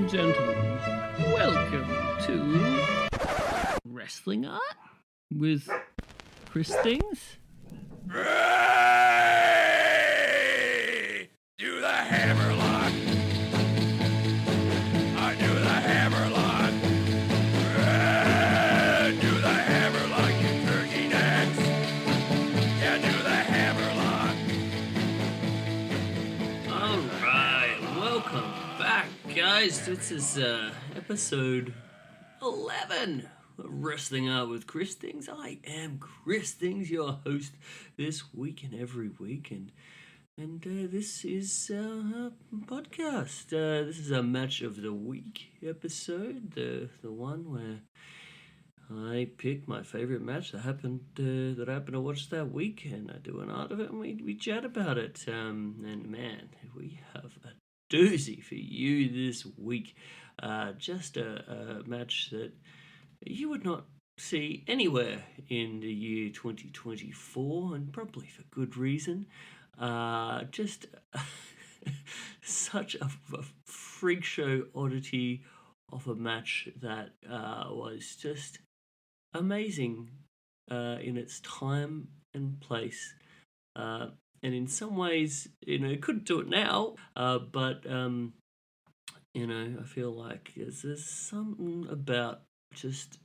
and gentlemen, welcome to Wrestling Art with Chris Things. Ray! Do the hammerlock! I do the hammerlock! Ray! Do the hammerlock, you turkey necks! Yeah, do the hammerlock! Alright, welcome back, guys. This is episode 11 of Wrestling Art with Chris Things. I am Chris Things, your host this week and every week, and this is a podcast. This is a match of the week episode, the one where I pick my favorite match that happened to watch that week, and I do an art of it, and we chat about it. And man, we have a doozy for you this week. Just a match that you would not see anywhere in the year 2024, and probably for good reason. Just such a freak show oddity of a match that was just amazing in its time and place. And in some ways, couldn't do it now, but I feel like there's something about just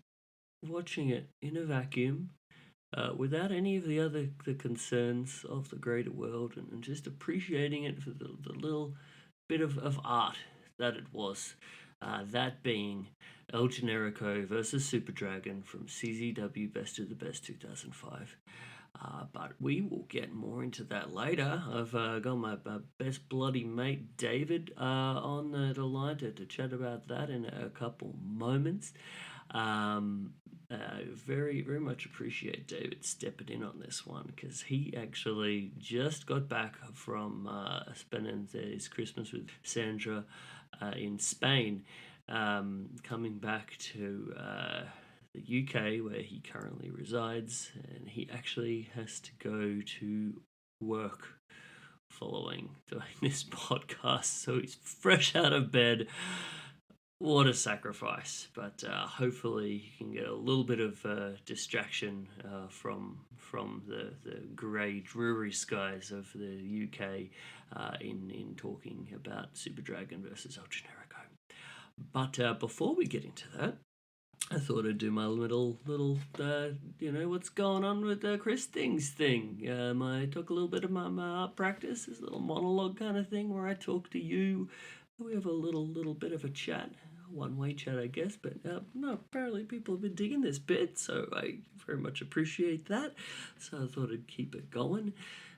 watching it in a vacuum, without any of the concerns of the greater world, and just appreciating it for the little bit of art that it was. That being El Generico versus Super Dragon from CZW Best of the Best 2005. But we will get more into that later. I've got my best bloody mate David on the line to chat about that in a couple moments. Very, very much appreciate David stepping in on this one, because he actually just got back from spending his Christmas with Sandra in Spain, coming back to the UK where he currently resides, and he actually has to go to work following doing this podcast, so he's fresh out of bed. What a sacrifice, but hopefully he can get a little bit of distraction from the grey, dreary skies of the UK in talking about Super Dragon versus El Generico. But before we get into that, I thought I'd do my little what's going on with Chris Things thing. I talk a little bit of my art practice, this little monologue kind of thing where I talk to you. We have a little bit of a chat. One-way chat, I guess, but no, apparently people have been digging this bit, so I very much appreciate that. So I thought I'd keep it going.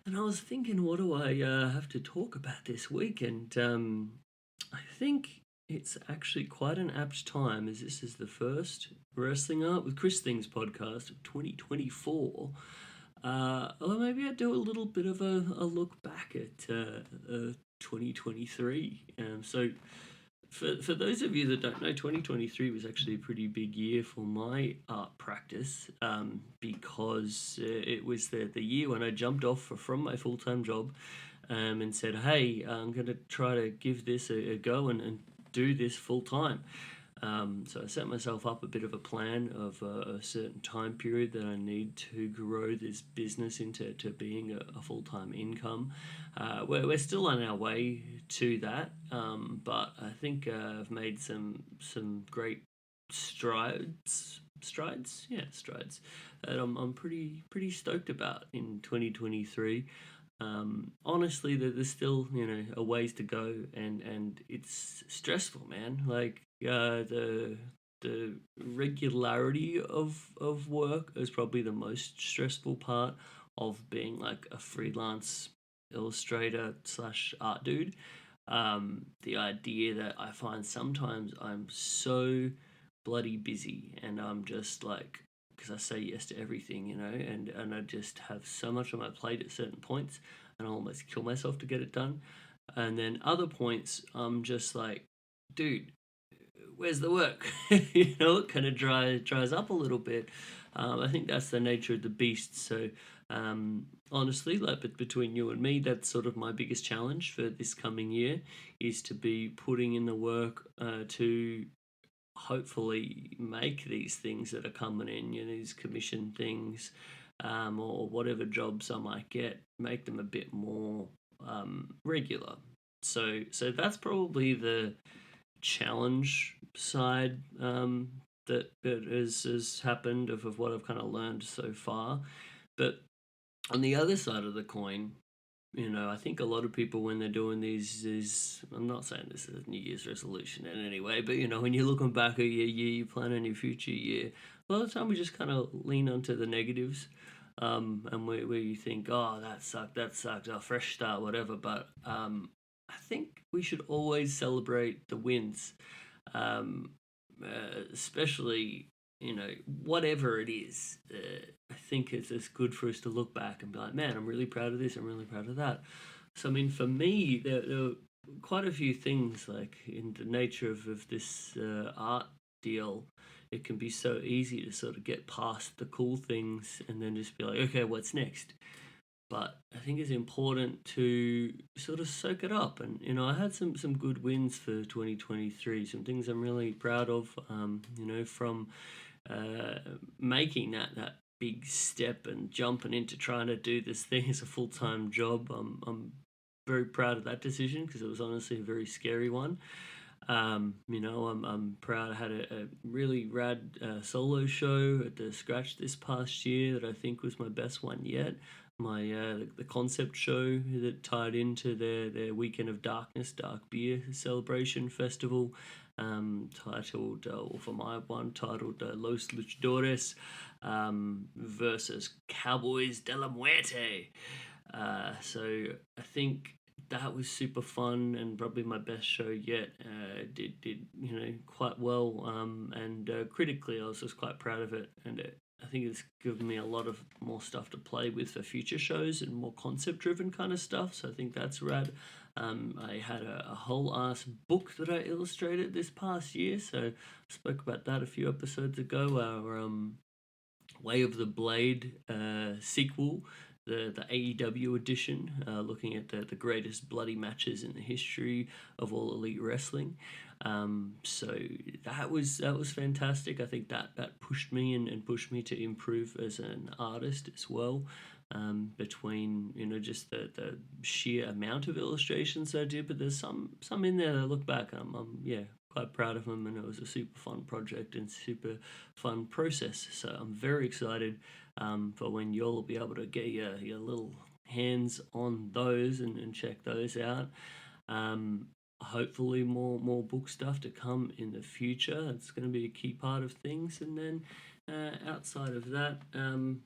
And I was thinking, what do I have to talk about this week? And I think it's actually quite an apt time, as this is the first Wrestling Art with Chris Things podcast of 2024. Or maybe I'd do a little bit of a look back at 2023. So for those of you that don't know, 2023 was actually a pretty big year for my art practice, because it was the year when I jumped off from my full-time job and said, hey, I'm going to try to give this a go and do this full-time. So I set myself up a bit of a plan of a certain time period that I need to grow this business into being a full-time income. We're still on our way to that, but I think I've made some great strides that I'm pretty stoked about in 2023. Honestly, there's still a ways to go, and it's stressful, man. Like the regularity of work is probably the most stressful part of being like a freelance illustrator / art dude. The idea that I find sometimes I'm so bloody busy, and I'm just like, because I say yes to everything, and I just have so much on my plate at certain points, and I almost kill myself to get it done. And then other points, I'm just like, dude, where's the work? It kind of dries up a little bit. I think that's the nature of the beast. So Honestly, like, but between you and me, that's sort of my biggest challenge for this coming year, is to be putting in the work to hopefully make these things that are coming in, these commission things, or whatever jobs I might get, make them a bit more regular. So that's probably the challenge side that has happened of what I've kind of learned so far. But on the other side of the coin, I think a lot of people, when they're doing these, I'm not saying this is a New Year's resolution in any way, but when you're looking back at your year, you plan on your future year, a lot of the time we just kind of lean onto the negatives, and where you think, oh, that sucked, oh, fresh start, whatever. But I think we should always celebrate the wins, especially whatever it is. I think it's good for us to look back and be like, man, I'm really proud of this, I'm really proud of that. So, I mean, for me, there were quite a few things, like in the nature of this art deal. It can be so easy to sort of get past the cool things and then just be like, okay, what's next? But I think it's important to sort of soak it up. And, I had some good wins for 2023, some things I'm really proud of, from making that big step and jumping into trying to do this thing as a full-time job. I'm very proud of that decision, because it was honestly a very scary one. I'm proud. I had a really rad solo show at the Scratch this past year that I think was my best one yet. My the concept show that tied into their Weekend of Darkness Dark Beer Celebration Festival, titled, or for my one, titled Los Luchadores versus Cowboys de la Muerte. So I think that was super fun and probably my best show yet. Did quite well, and critically I was just quite proud of it, and I think it's given me a lot of more stuff to play with for future shows and more concept driven kind of stuff. So I think that's rad. I had a whole ass book that I illustrated this past year, so I spoke about that a few episodes ago. Our Way of the Blade sequel, the AEW edition, looking at the greatest bloody matches in the history of all elite wrestling. So that was fantastic. I think that pushed me and pushed me to improve as an artist as well. Between just the sheer amount of illustrations I did, but there's some in there that I look back and I'm quite proud of them, and it was a super fun project and super fun process. So I'm very excited for when you'll be able to get your little hands on those and check those out. Hopefully more book stuff to come in the future. It's going to be a key part of things. And then outside of that,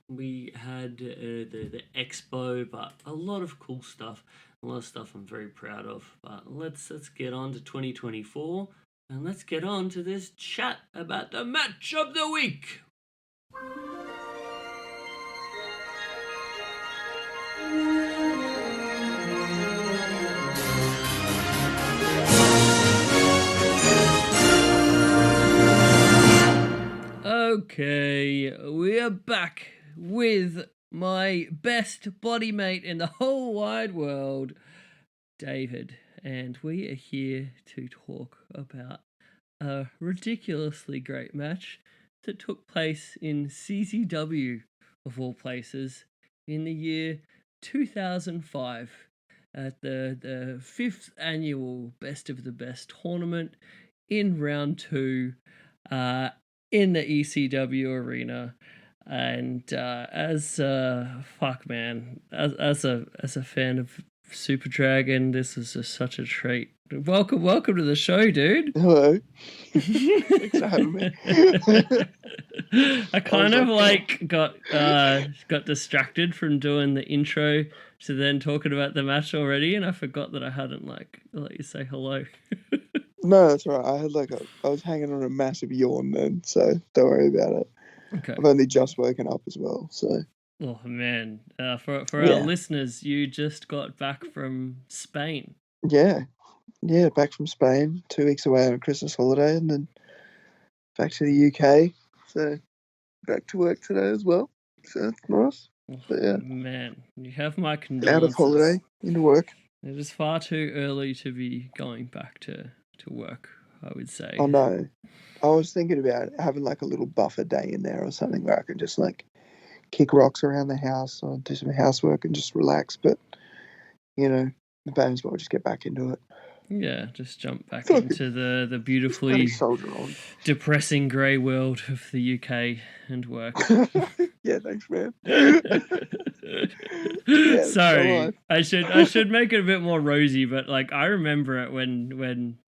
we had the expo, but a lot of cool stuff, a lot of stuff I'm very proud of. But let's get on to 2024, and let's get on to this chat about the match of the week. Okay, we are back with my best body mate in the whole wide world, David, and we are here to talk about a ridiculously great match that took place in CZW, of all places, in the year 2005 at the 5th annual Best of the Best tournament in round 2 in the ECW arena. And as fuck man, as a fan of Super Dragon, this is just such a treat. Welcome to the show, dude. Hello. Thanks for having me. I kind of got distracted from doing the intro to then talking about the match already, and I forgot that I hadn't let you say hello. No, that's right. I was hanging on a massive yawn then, so don't worry about it. Okay. I've only just woken up as well, so. Oh man, for our listeners, you just got back from Spain. Yeah, back from Spain, 2 weeks away on a Christmas holiday, and then back to the UK. So back to work today as well. So that's nice. But yeah, Man, you have my out of condolences. holiday, into work. It is far too early to be going back to work, I would say. Oh no, I was thinking about having like a little buffer day in there or something where I could just like kick rocks around the house or do some housework and just relax. But you know, may as well just get back into it. Yeah, just jump back Fuck into the Bloody beautifully soldier on. depressing grey world of the UK and work. Yeah, thanks, man. Sorry, alive. I should make it a bit more rosy, but like I remember it when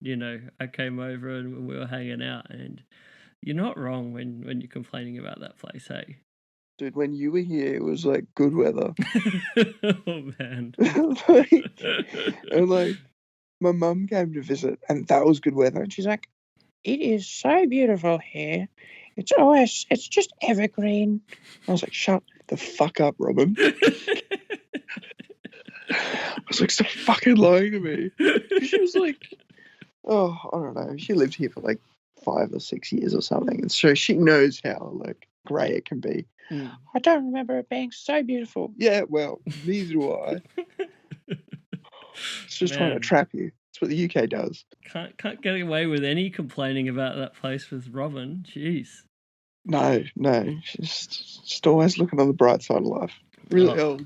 I came over and we were hanging out, and you're not wrong when you're complaining about that place, hey? Dude, when you were here, it was like good weather. Oh man. and like my mum came to visit, and that was good weather. And she's like, "It is so beautiful here. It's just evergreen." I was like, "Shut the fuck up, Robin." I was like, "Stop fucking lying to me." She was like, "Oh, I don't know." She lived here for like 5 or 6 years or something, and so she knows how like grey it can be. I don't remember it being so beautiful. Yeah, well, neither do I. It's just trying to trap you. That's what the UK does. Can't get away with any complaining about that place with Robin. Jeez. No. She's just always looking on the bright side of life. Really old.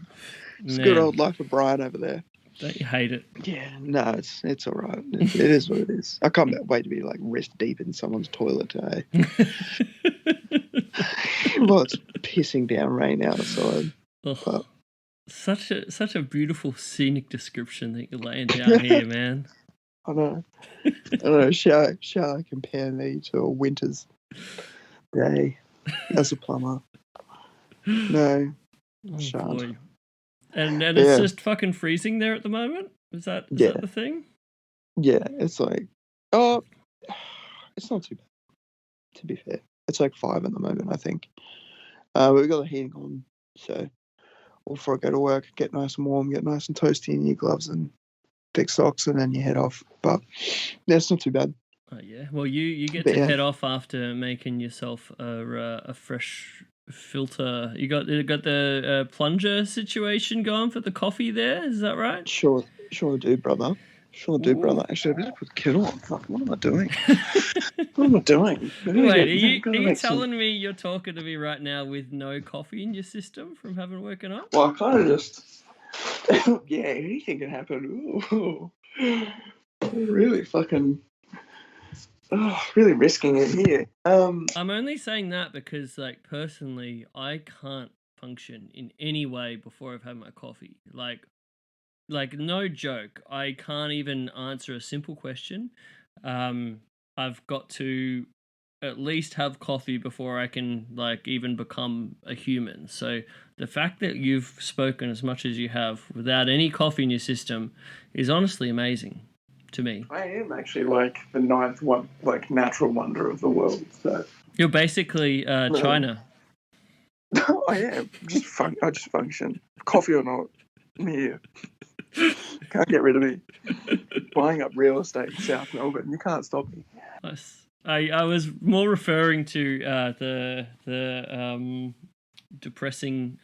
It's a good old life of Brian over there. Don't you hate it? Yeah, no, it's all right. It is what it is. I can't wait to be like wrist deep in someone's toilet today. Well, it's pissing down rain outside. But such a beautiful scenic description that you're laying down here, man. I know. Shall I compare me to a winter's day as a plumber? No, shan't. Boy. And it's just fucking freezing there at the moment? Is that the thing? Yeah, it's like, it's not too bad, to be fair. It's like 5 at the moment, I think. We've got the heating on, so before I go to work, get nice and warm, get nice and toasty in your gloves and thick socks, and then you head off. But yeah, it's not too bad. Oh yeah. Well, you get to head off after making yourself a fresh filter. You got the plunger situation going for the coffee there. Is that right? Sure do, brother. Actually, I better put the kettle on. Fuck, what am I doing? Wait, are you telling me you're talking to me right now with no coffee in your system from having woken up? Well, I kind of just... yeah, anything can happen. Ooh. Really fucking... really risking it here. I'm only saying that because, like, personally, I can't function in any way before I've had my coffee. Like no joke, I can't even answer a simple question. I've got to at least have coffee before I can like even become a human. So the fact that you've spoken as much as you have without any coffee in your system is honestly amazing to me. I am actually like the 9th one, like natural wonder of the world. So you're basically China. I am. I just function. Coffee or not, I'm here. Can't get rid of me. Buying up real estate in South Melbourne. You can't stop me. Nice. I was more referring to the depressing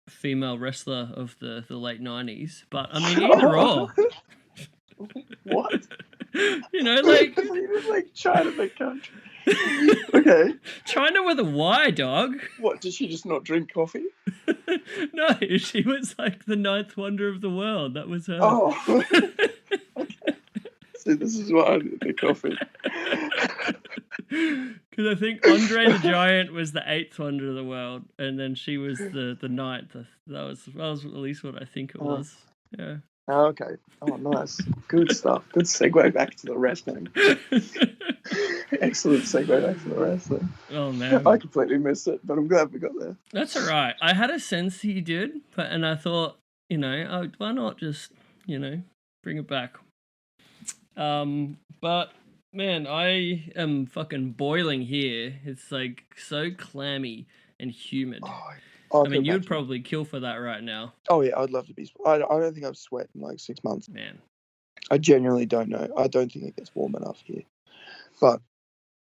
female wrestler of the late 90s. But I mean, either or. What? Like China, big country. Okay. China with a Y, dog. What, did she just not drink coffee? No, she was like the 9th wonder of the world. That was her. Oh. Okay. See, this is why I did the coffee. Because I think Andre the Giant was the 8th wonder of the world, and then she was the 9th. That was at least what I think it was. Yeah. Oh, okay. Oh, nice. Good stuff. Good segue back to the wrestling. Excellent segue back to the wrestling. Oh, man. I completely missed it, but I'm glad we got there. That's all right. I had a sense you did, and I thought, why not just, bring it back. But, man, I am fucking boiling here. It's, like, so clammy and humid. I mean, you'd probably kill for that right now. Oh, yeah, I'd love to be... I don't think I've sweat in, like, 6 months. Man. I genuinely don't know. I don't think it gets warm enough here. But,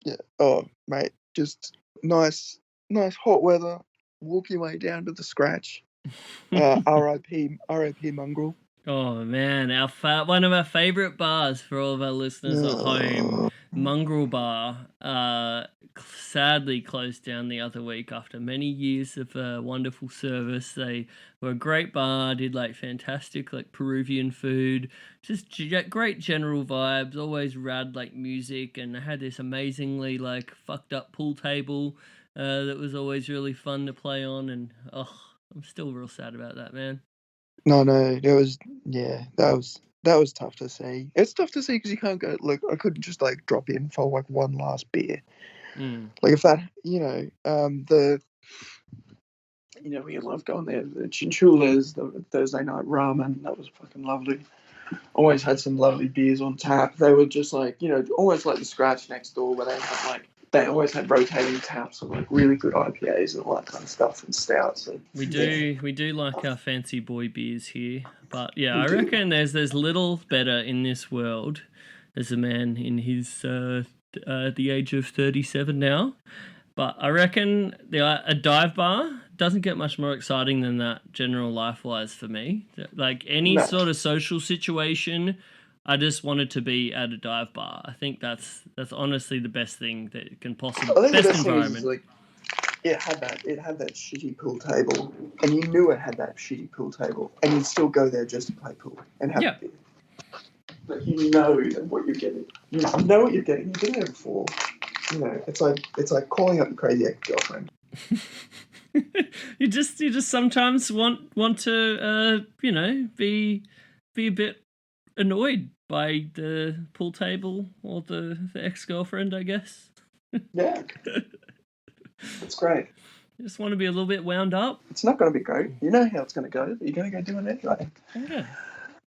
yeah. Oh, mate, just nice hot weather. Walk your way down to the scratch. R.I.P. Mongrel. Oh man, one of our favorite bars for all of our listeners at home, No. Mongrel Bar, sadly closed down the other week after many years of wonderful service. They were a great bar, did like fantastic like Peruvian food, just great general vibes, always rad like music, and they had this amazingly like fucked up pool table that was always really fun to play on, and I'm still real sad about that, man. No, that was tough to see. It's tough to see because you can't go. Like, I couldn't just like drop in for like one last beer. Mm. Like if that, we love going there. The chinchulas, the Thursday night ramen, that was fucking lovely. Always had some lovely beers on tap. They were just like, almost like the Scratch next door, where they always had rotating taps of like really good IPAs and all that kind of stuff and stouts. And We do like our fancy boy beers here, but yeah, I do. reckon there's little better in this world as a man in his the age of 37 now. But I reckon a dive bar doesn't get much more exciting than that, general life-wise for me. Like any No. sort of social situation, I just wanted to be at a dive bar. I think that's honestly the best thing that can possibly, I think the best best thing is environment. like it had that shitty pool table, and you knew it had that shitty pool table, and you'd still go there just to play pool and have a beer. Like you know what you're getting. You know what you're getting. You've been there before. It's like calling up a crazy ex-girlfriend. you just sometimes want to be a bit annoyed by the pool table or the ex-girlfriend, I guess. Yeah. It's great. You just want to be a little bit wound up. It's not going to be great. You know how it's going to go, but you're going to go do it anyway. Yeah.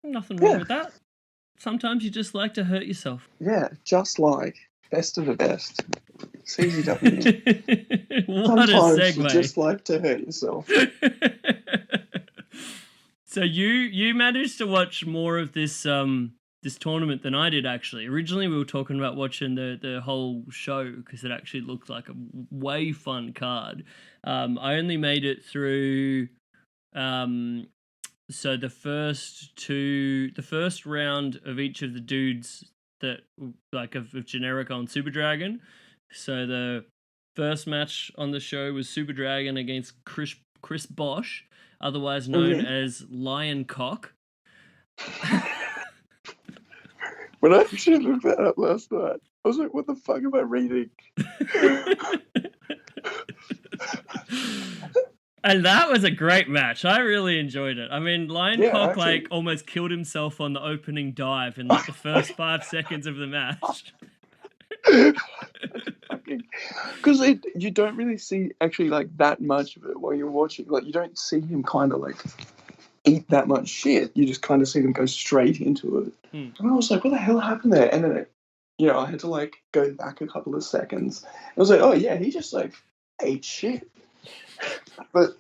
Nothing wrong with that. Sometimes you just like to hurt yourself. Yeah, just like best of the best. CZW. What Sometimes a segue. you just like to hurt yourself. So you managed to watch more of this this tournament than I did, actually. Originally we were talking about watching the whole show because it actually looked like a way fun card. I only made it through so the first round of each of the dudes that like of Generico and Super Dragon. So the first match on the show was Super Dragon against Chris Bosch, otherwise known as Lion Cock. When I actually looked that up last night, I was like, what the fuck am I reading? And that was a great match. I really enjoyed it. I mean, Lion Cock like almost killed himself on the opening dive in like the first 5 seconds of the match. Because you don't really see actually like that much of it while you're watching. Like you don't see him kind of like eat that much shit. You just kind of see them go straight into it. And I was like, what the hell happened there? And then I had to like go back a couple of seconds. I was like, oh yeah, he just like ate shit. But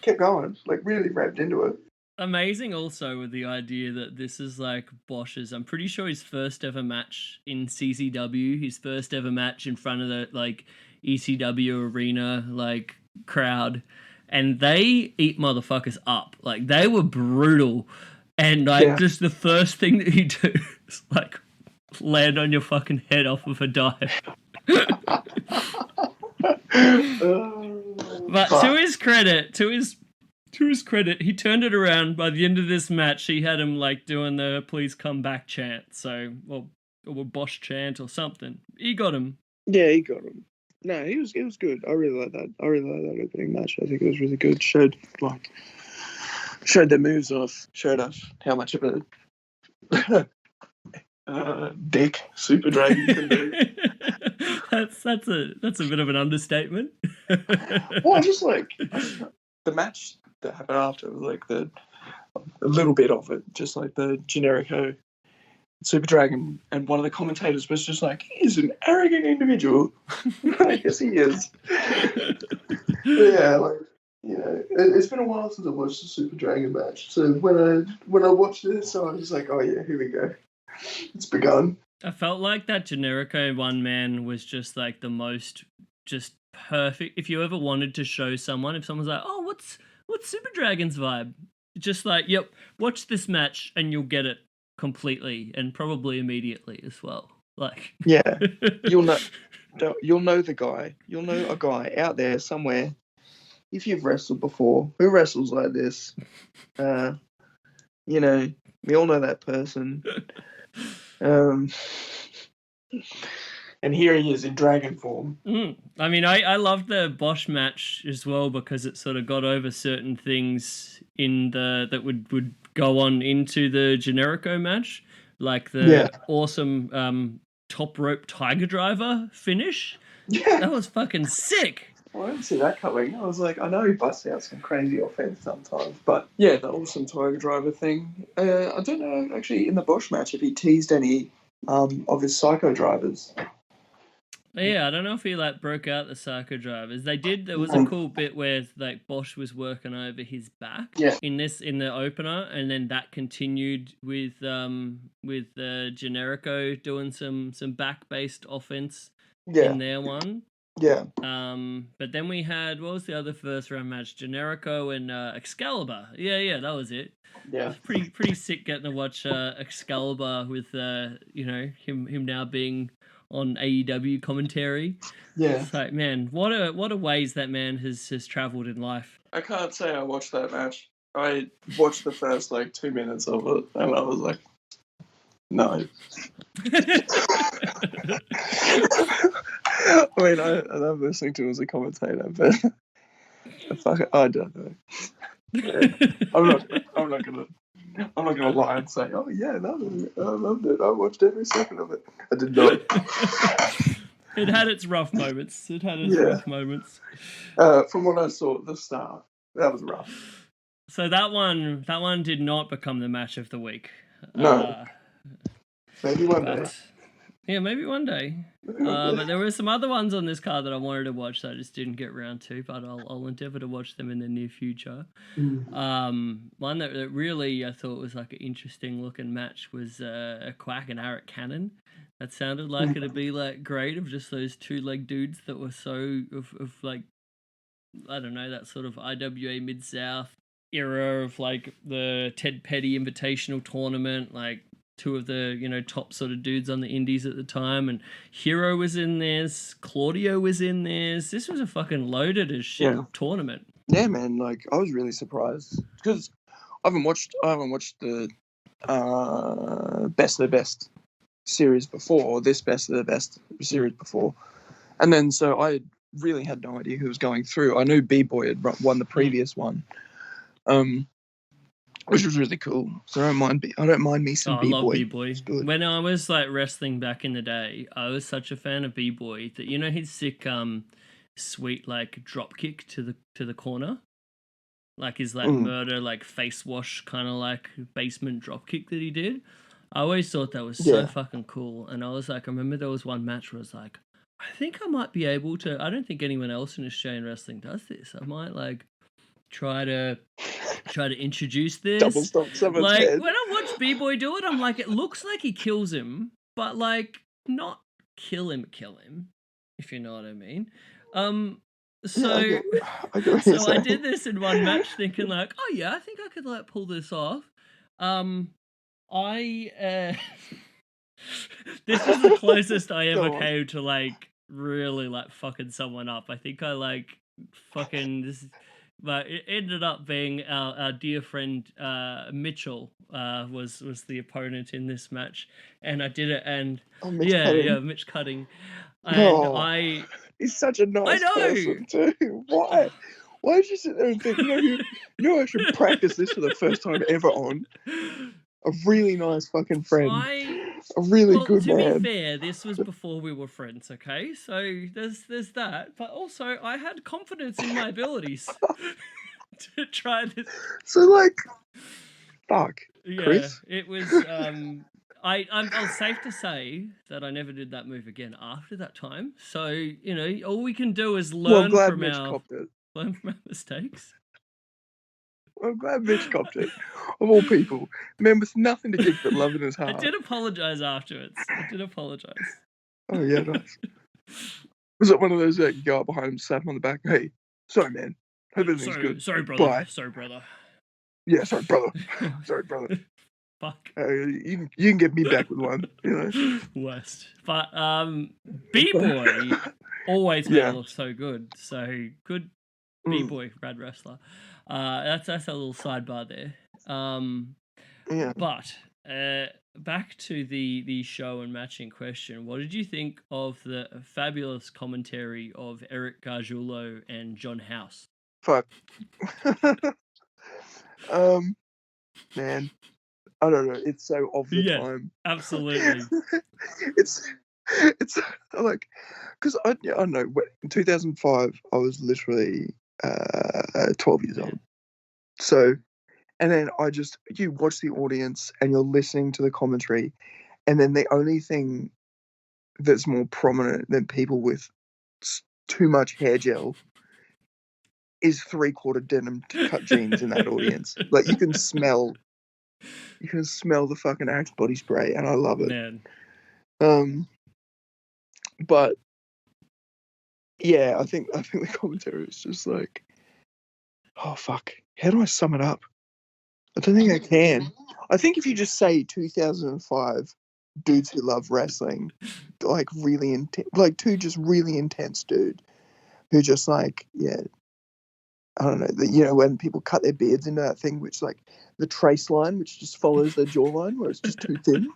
kept going, like really revved into it. Amazing also with the idea that this is like Bosch's, I'm pretty sure his first ever match in CZW, his first ever match in front of the like ECW arena like crowd, and they eat motherfuckers up. Like they were brutal, and like just the first thing that you do is like land on your fucking head off of a dive. But to his credit, he turned it around. By the end of this match, he had him like doing the "please come back" chant, or Bosch chant or something. He got him. Yeah, he got him. No, it was good. I really like that. I really like that opening match. I think it was really good. Showed their moves off. Showed us how much of a dick Super Dragon can do. That's a bit of an understatement. Well, just like the match that happened after was like a little bit of it, just like the Generico Super Dragon, and one of the commentators was just like, he's an arrogant individual. I guess he is. Yeah, like it's been a while since I watched the Super Dragon match. So when I watched this, I was like, oh yeah, here we go. It's begun. I felt like that Generico one man was just like the most just perfect. If you ever wanted to show someone, if someone's like, oh, what's Super Dragon's vibe? Just like, yep, watch this match and you'll get it completely and probably immediately as well. Like, Yeah, you'll know the guy. You'll know a guy out there somewhere. If you've wrestled before, who wrestles like this? You know, we all know that person. And here he is in dragon form. I mean, I loved the Bosch match as well because it sort of got over certain things in that would go on into the Generico match, like the awesome top rope tiger driver finish. Yeah, That was fucking sick. I didn't see that coming. I was like, I know he busts out some crazy offense sometimes, but yeah, the awesome tiger driver thing. I don't know actually in the Bosch match if he teased any of his psycho drivers. Yeah, I don't know if he like broke out the psycho drivers. They did. There was a cool bit where like Bosch was working over his back in the opener, and then that continued with Generico doing some back based offense in their one. Yeah. But then we had, what was the other first round match? Generico and Excalibur. Yeah, that was it. Yeah. Pretty sick getting to watch Excalibur with him now being on AEW commentary. Yeah. It's like, man, what a ways that man has traveled in life. I can't say I watched that match. I watched the first 2 minutes of it and I was like, no. I mean, I love listening to him as a commentator, but I don't know. I'm not gonna lie and say, oh yeah, no, I loved it. I watched every second of it. I did not. It had its rough moments. Rough moments. From what I saw at the start, that was rough. So that one did not become the match of the week. No. Maybe one day. Yeah, maybe one day. But there were some other ones on this card that I wanted to watch that I just didn't get around to, but I'll endeavour to watch them in the near future. One that really I thought was like an interesting looking match was a Quack and Eric Cannon. That sounded like it'd be like great of just those two-leg dudes that were so of like, I don't know, that sort of IWA Mid-South era of like the Ted Petty Invitational Tournament, like two of the top sort of dudes on the indies at the time, and Hero was in this, Claudio was in this. This was a fucking loaded as shit tournament. Yeah, man. Like I was really surprised because I haven't watched the Best of the Best series before, or this Best of the Best series before, and then so I really had no idea who was going through. I knew B-Boy had won the previous one. Which was really cool. So I don't mind me some B-Boy. I love B-Boy. When I was like wrestling back in the day, I was such a fan of B-Boy that his sick sweet like drop kick to the corner. Like his like murder like face wash kind of like basement drop kick that he did. I always thought that was so fucking cool. And I was like, I remember there was one match where I was like, I think I might be able to, I don't think anyone else in Australian wrestling does this. I might like try to introduce this. Double stomp someone's head. When I watch B-Boy do it, I'm like, it looks like he kills him, but like not kill him, if you know what I mean. So I did this in one match thinking like, oh yeah, I think I could like pull this off. This was the closest I ever came to like really like fucking someone up. I think I like fucking this. But it ended up being our dear friend Mitchell was the opponent in this match, and I did it. And Mitch Cutting. And he's such a nice person too. Why did you sit there and think, I should practice this for the first time ever on a really nice fucking friend, a really good man. To be fair, this was before we were friends, okay? So there's that, but also I had confidence in my abilities to try this. So like, fuck, yeah, Chris. It was. I'm safe to say that I never did that move again after that time. So all we can do is learn from our mistakes. I'm glad Mitch copped it. Of all people. Man with nothing to give but love in his heart. I did apologise afterwards. Oh, yeah, nice. Was it one of those that you go up behind him, slap him on the back? Hey, sorry, man. Hope everything's good. Sorry, brother. Bye. Sorry, brother. Yeah, sorry, brother. Sorry, brother. Fuck. You can get me back with one, you know. Worst. But B-Boy always made it look so good. So good B-Boy rad wrestler. That's a little sidebar there. Yeah. But back to the show and match in question. What did you think of the fabulous commentary of Eric Gargiulo and John House? Fuck. Man, I don't know. It's so of the time. Absolutely. it's like, because I don't know. In 2005, I was literally 12 years old. So, and then you watch the audience and you're listening to the commentary, and then the only thing that's more prominent than people with too much hair gel is 3/4 denim cut jeans in that audience. Like you can smell the fucking Axe body spray, and I love it. Man. But yeah, I think the commentary is just like, oh fuck, how do I sum it up? I don't think I can. I think if you just say 2005 dudes who love wrestling, like really intense, like two just really intense dude who just like, yeah, I don't know, when people cut their beards into that thing, which like the trace line, which just follows their jawline, where it's just too thin.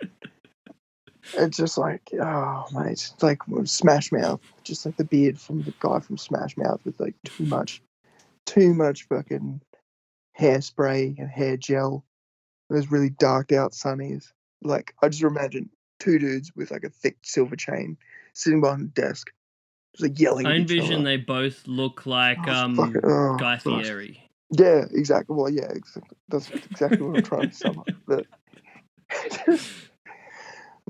It's just like, oh mate, it's like Smash Mouth, just like the beard from the guy from Smash Mouth with like too much fucking hairspray and hair gel. Those really darked out sunnies. Like I just imagine two dudes with like a thick silver chain sitting behind a desk, just like yelling I at each envision other. they both look like Guy Fieri. Yeah, exactly. Well, yeah, exactly. That's exactly what I'm trying to sum up.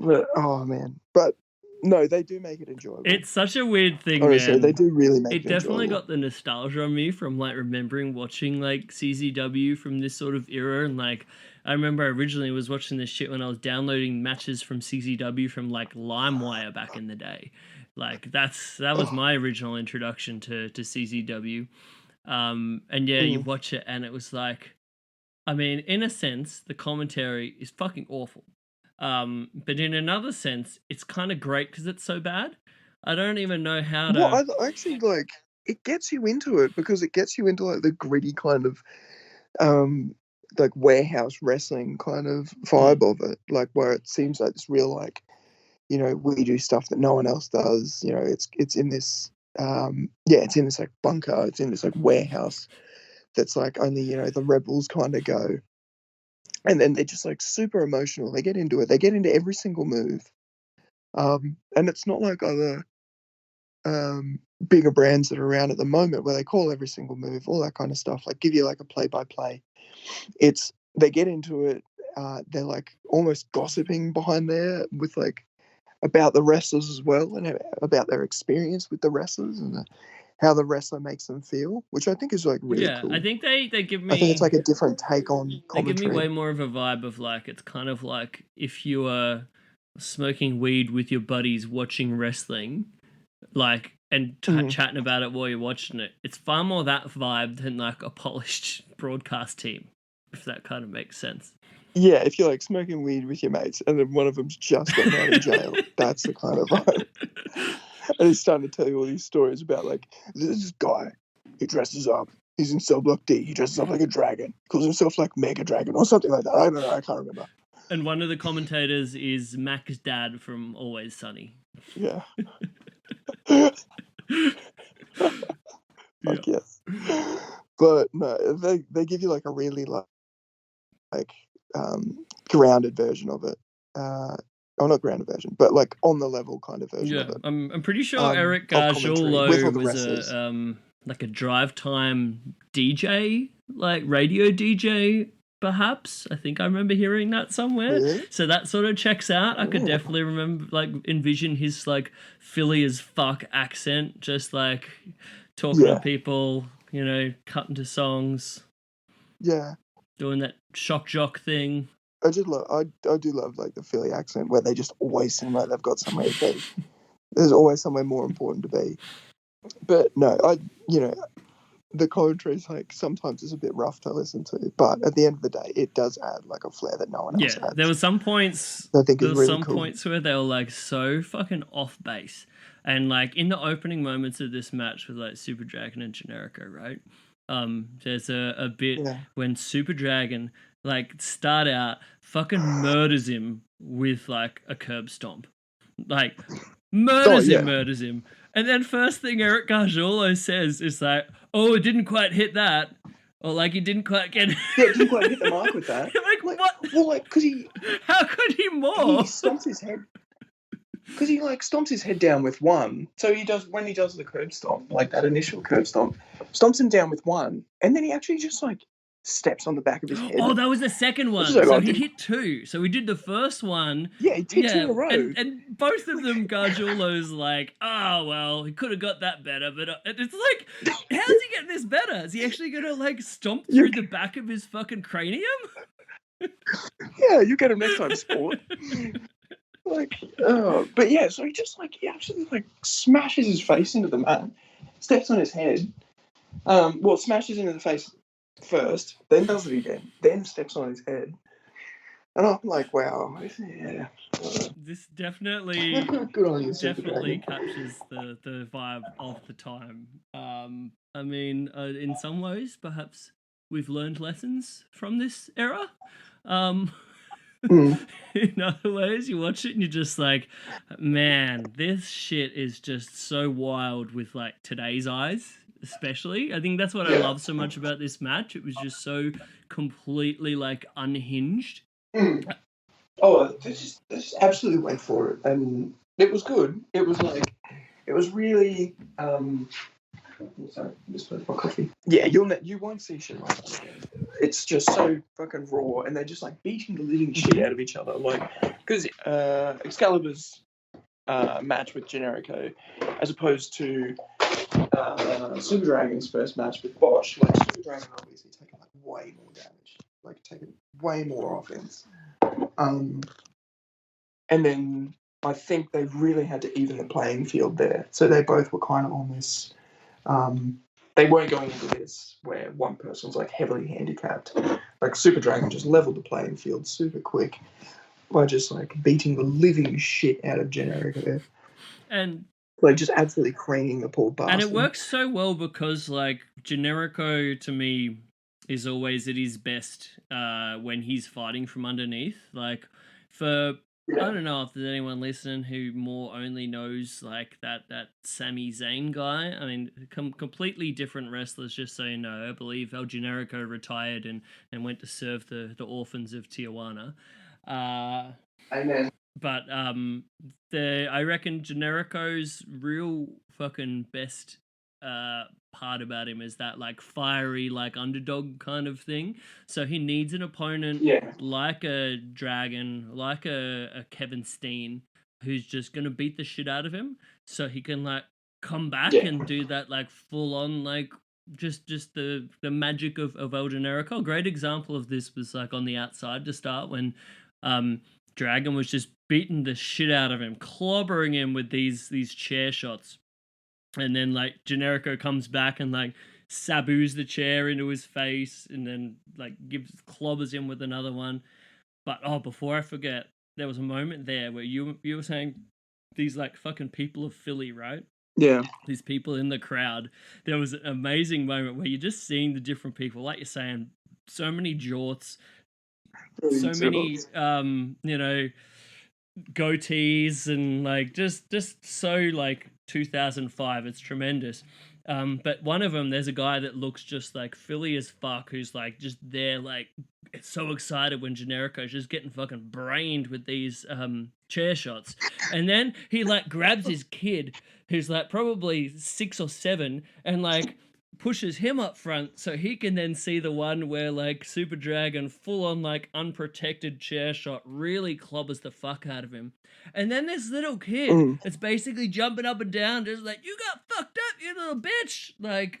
But oh man, but no, they do make it enjoyable. It's such a weird thing, honestly, man. They do really make it definitely enjoyable. got the nostalgia on me from like remembering watching like CZW from this sort of era, and like I remember I originally was watching this shit when I was downloading matches from CZW from like LimeWire back in the day. Like that was my original introduction to CZW. And yeah, you watch it and it was like, I mean, in a sense, the commentary is fucking awful. But in another sense, it's kind of great because it's so bad. I don't even know how to. Well, I actually like it gets you into it because it gets you into like the gritty kind of, like warehouse wrestling kind of vibe of it, like where it seems like this real like, we do stuff that no one else does. It's in this, it's in this like bunker. It's in this like warehouse that's like only the rebels kind of go. And then they're just like super emotional. They get into it. They get into every single move. And it's not like other bigger brands that are around at the moment where they call every single move, all that kind of stuff, like give you like a play-by-play. They get into it. They're like almost gossiping behind there with like about the wrestlers as well and about their experience with the wrestlers and how the wrestler makes them feel, which I think is like really cool. I think they give me. I think it's like a different take on commentary. They give me way more of a vibe of like it's kind of like if you were smoking weed with your buddies watching wrestling, like and chatting about it while you're watching it. It's far more that vibe than like a polished broadcast team, if that kind of makes sense. Yeah, if you're like smoking weed with your mates and then one of them's just gotten out of jail, that's the kind of vibe. And he's starting to tell you all these stories about like this guy, he dresses up, he's in Cell Block D, he dresses up like a dragon, calls himself like Mega Dragon or something like that. I don't know, I can't remember. And one of the commentators is Mac's dad from Always Sunny. Yeah. Fuck yes. But no, they give you like a really like grounded version of it. Not grounded version, but like on the level kind of version of it. I'm pretty sure Eric Gargiulo was like a drive time DJ, like radio DJ, perhaps. I think I remember hearing that somewhere. Really? So that sort of checks out. I could definitely envision his like Philly as fuck accent, just like talking to people, cutting to songs. Yeah. Doing that shock jock thing. I do love like the Philly accent where they just always seem like they've got somewhere to be. There's always somewhere more important to be. But no, the commentary is like sometimes it's a bit rough to listen to, but at the end of the day, it does add like a flair that no one else adds. There were some points. I think There is were really some cool. points where they were like so fucking off base, and like in the opening moments of this match with like Super Dragon and Generico, right? There's a bit when Super Dragon like start out fucking murders him with like a curb stomp, like murders him. And then first thing Eric Gargiulo says is like, "Oh, it didn't quite hit that," or like he didn't quite get. It didn't quite hit the mark with that. like what? Well, like because he. How could he more? He stomps his head. Because he like stomps his head down with one. So he does when he does the curb stomp, like that initial curb stomp, stomps him down with one, and then he actually just like steps on the back of his head. Oh, that was the second one. So he hit two. So we did the first one. Yeah, he did two in a row. And both of them, Gargiulo's like, oh, well, he could have got that better. But it's like, how's he getting this better? Is he actually going to like stomp through the back of his fucking cranium? Yeah, you get him next time, sport. Like, but yeah, so he actually like smashes his face into the mat, steps on his head. Smashes into the face first, then does it again, then steps on his head. And I'm like, wow, yeah. This definitely good on you, definitely captures the vibe of the time. I mean, in some ways, perhaps we've learned lessons from this era. In other ways, you watch it and you're just like, man, this shit is just so wild with like today's eyes, especially. I think that's what I love so much about this match. It was just so completely like unhinged. Oh, they just absolutely went for it, and it was good. It was like, it was really. Sorry, I just put my coffee. Yeah, you won't see shit like that again. It's just so fucking raw, and they're just like beating the living shit out of each other. Like, because Excalibur's match with Generico, as opposed to Super Dragon's first match with Bosch, like Super Dragon obviously taking like way more damage, like taking way more offense. And then I think they really had to even the playing field there. So they both were kind of on this. They weren't going into this where one person was like heavily handicapped. Like Super Dragon just leveled the playing field super quick by just like beating the living shit out of Generico. And like just absolutely creaming the poor bastard. And it works so well because like Generico to me is always at his best when he's fighting from underneath. Like for I don't know if there's anyone listening who more only knows like that Sami Zayn guy. I mean, completely different wrestlers, just so you know. I believe El Generico retired and went to serve the orphans of Tijuana. Amen. But I reckon Generico's real fucking best part about him is that like fiery like underdog kind of thing. So he needs an opponent like a Dragon, like a Kevin Steen, who's just gonna beat the shit out of him, so he can like come back and do that like full on like just the magic of El Generico. A great example of this was like on the outside to start when Dragon was just beating the shit out of him, clobbering him with these chair shots. And then like Generico comes back and like saboos the chair into his face and then like clobbers him with another one. But before I forget, there was a moment there where you were saying these like fucking people of Philly, right? Yeah. These people in the crowd. There was an amazing moment where you're just seeing the different people, like you're saying, so many jorts, so many goatees and like just so like 2005. It's tremendous. But one of them, there's a guy that looks just like Philly as fuck, who's like just there, like so excited when Generico's just getting fucking brained with these chair shots, and then he like grabs his kid, who's like probably 6 or 7, and like pushes him up front so he can then see the one where like Super Dragon full on like unprotected chair shot really clobbers the fuck out of him. And then this little kid that's basically jumping up and down just like, you got fucked up, you little bitch. Like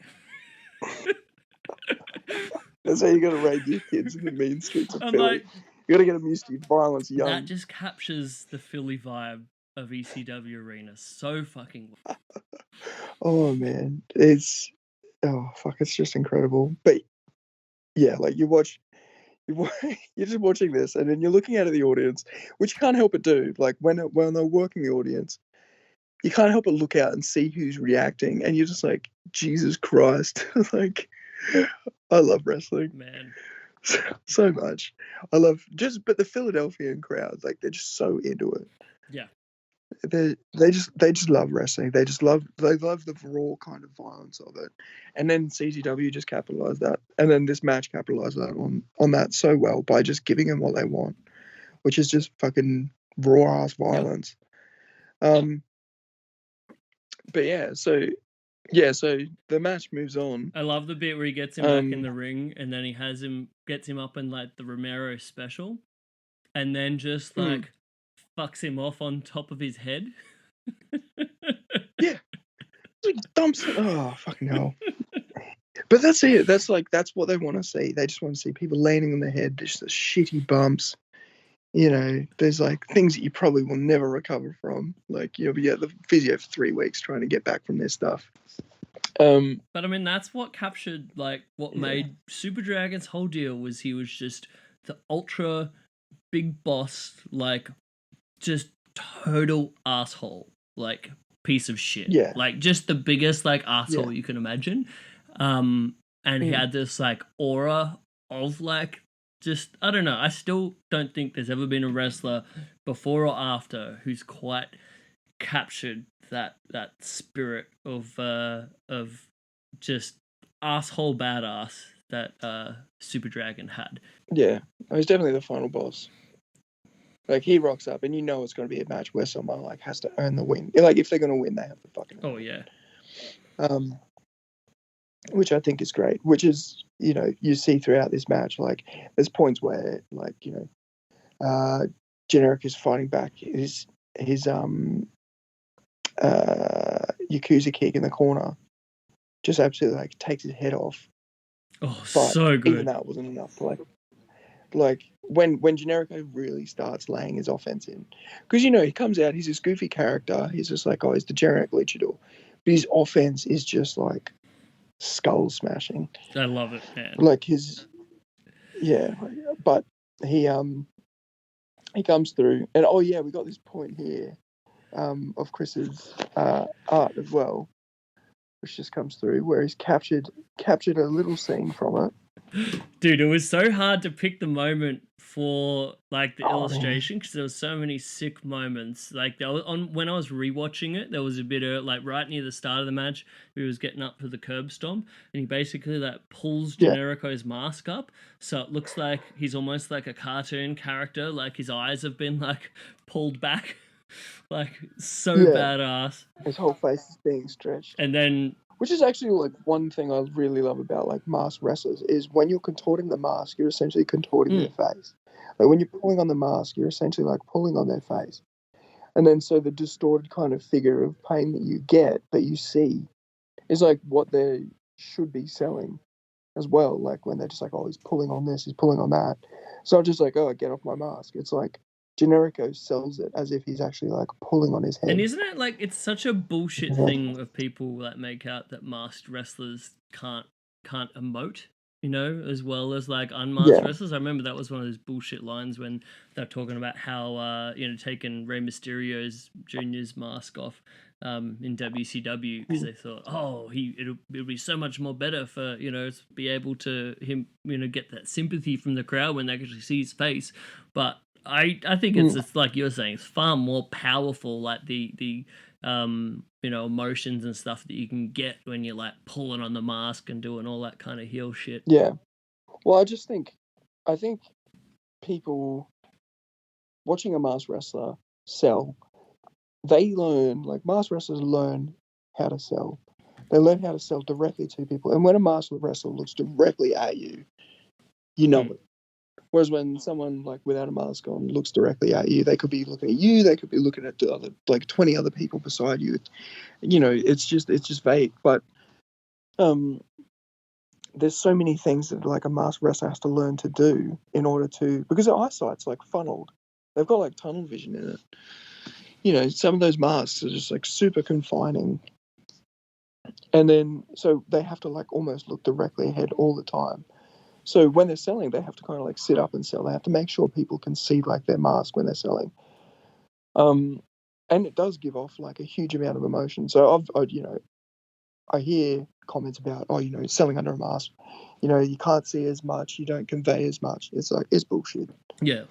that's how you gotta raise your kids in the mean streets of Philly. Like, you gotta get them used to violence young. That just captures the Philly vibe of ECW Arena so fucking well. Oh man, it's oh fuck, it's just incredible. But yeah, like you're just watching this, and then you're looking out at the audience, which you can't help but do. Like when they're working the audience, you can't help but look out and see who's reacting, and you're just like, Jesus Christ, like I love wrestling Man. so much. But the Philadelphian crowd, like they're just so into it. Yeah. They just love wrestling. They love the raw kind of violence of it. And then CZW just capitalized that, and then this match capitalized that on that so well by just giving them what they want, which is just fucking raw ass violence. But so the match moves on. I love the bit where he gets him back in the ring, and then gets him up in like the Romero special, and then just like fucks him off on top of his head. Yeah, like dumps it. Oh fucking hell! But that's it. That's what they want to see. They just want to see people landing on their head. Just the shitty bumps. You know, there's like things that you probably will never recover from. Like you'll be at the physio for 3 weeks trying to get back from this stuff. But I mean, that's what captured like what made Super Dragon's whole deal was he was just the ultra big boss, like just total asshole, like piece of shit. Yeah. Like just the biggest like asshole you can imagine. And he had this like aura of like just I don't know. I still don't think there's ever been a wrestler before or after who's quite captured that spirit of just asshole badass that Super Dragon had. Yeah, he's definitely the final boss. Like he rocks up, and you know it's going to be a match where someone like has to earn the win. Like if they're going to win, they have to fucking. Oh yeah. Which I think is great. Which is you see throughout this match. Like there's points where like Generico is fighting back his Yakuza kick in the corner. Just absolutely like takes his head off. Oh, but so good. Even that wasn't enough to like when Generico really starts laying his offense in, because he comes out, he's this goofy character, he's just like, oh, he's the generic luchador, but his offense is just like skull smashing. I love it, man. Like but he comes through, and we got this point here of Chris's art as well, which just comes through where he's captured a little scene from it. Dude, it was so hard to pick the moment for like the illustration because there was so many sick moments. Like when I was rewatching it, there was a bit of like right near the start of the match, he was getting up for the curb stomp, and he basically like pulls Generico's mask up, so it looks like he's almost like a cartoon character. Like his eyes have been like pulled back, like so badass. His whole face is being stretched, and then. Which is actually like one thing I really love about like masked wrestlers is when you're contorting the mask, you're essentially contorting their face. Like when you're pulling on the mask, you're essentially like pulling on their face. And then so the distorted kind of figure of pain that you get, that you see, is like what they should be selling as well. Like when they're just like, oh, he's pulling on this, he's pulling on that. It's not just like, oh, get off my mask. It's like Generico sells it as if he's actually like pulling on his head. And isn't it like it's such a bullshit thing of people that make out that masked wrestlers can't emote, as well as like unmasked wrestlers. I remember that was one of those bullshit lines when they're talking about how taking Rey Mysterio's Jr.'s mask off in WCW because they thought, oh, it'll be so much more better for to be able to him get that sympathy from the crowd when they actually see his face, but. I think it's just like you're saying, it's far more powerful, like the emotions and stuff that you can get when you're like pulling on the mask and doing all that kind of heel shit. Yeah. Well, I think people watching a masked wrestler sell, they learn, like masked wrestlers learn how to sell. They learn how to sell directly to people. And when a masked wrestler looks directly at you, you know it. Whereas when someone like without a mask on looks directly at you, they could be looking at you, they could be looking at the other, like 20 other people beside you. It's just vague. But there's so many things that like a masked wrestler has to learn to do in order to, because their eyesight's like funneled. They've got like tunnel vision in it. Some of those masks are just like super confining. And then, so they have to like almost look directly ahead all the time. So when they're selling, they have to kind of like sit up and sell. They have to make sure people can see like their mask when they're selling. And it does give off like a huge amount of emotion. So I hear comments about, selling under a mask, you can't see as much, you don't convey as much. It's like, it's bullshit. Yeah.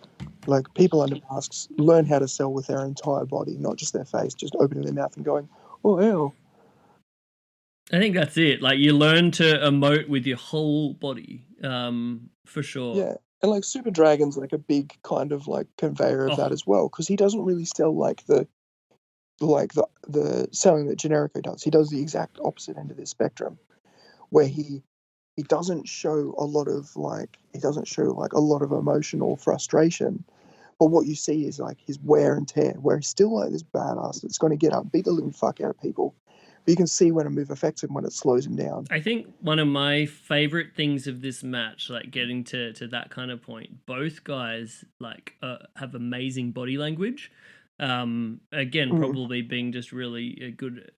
Like, people under masks learn how to sell with their entire body, not just their face, just opening their mouth and going, oh, hell. I think that's it. Like, you learn to emote with your whole body, for sure. Yeah. And like Super Dragon's like a big kind of like conveyor of that as well, because he doesn't really sell like the selling that Generico does. He does the exact opposite end of this spectrum, where he doesn't show a lot of a lot of emotion or frustration, but what you see is like his wear and tear, where he's still like this badass that's going to get up and beat the living fuck out of people. But you can see when a move affects him, when it slows him down. I think one of my favorite things of this match, like getting to that kind of point, both guys like have amazing body language. Again, probably being just really good,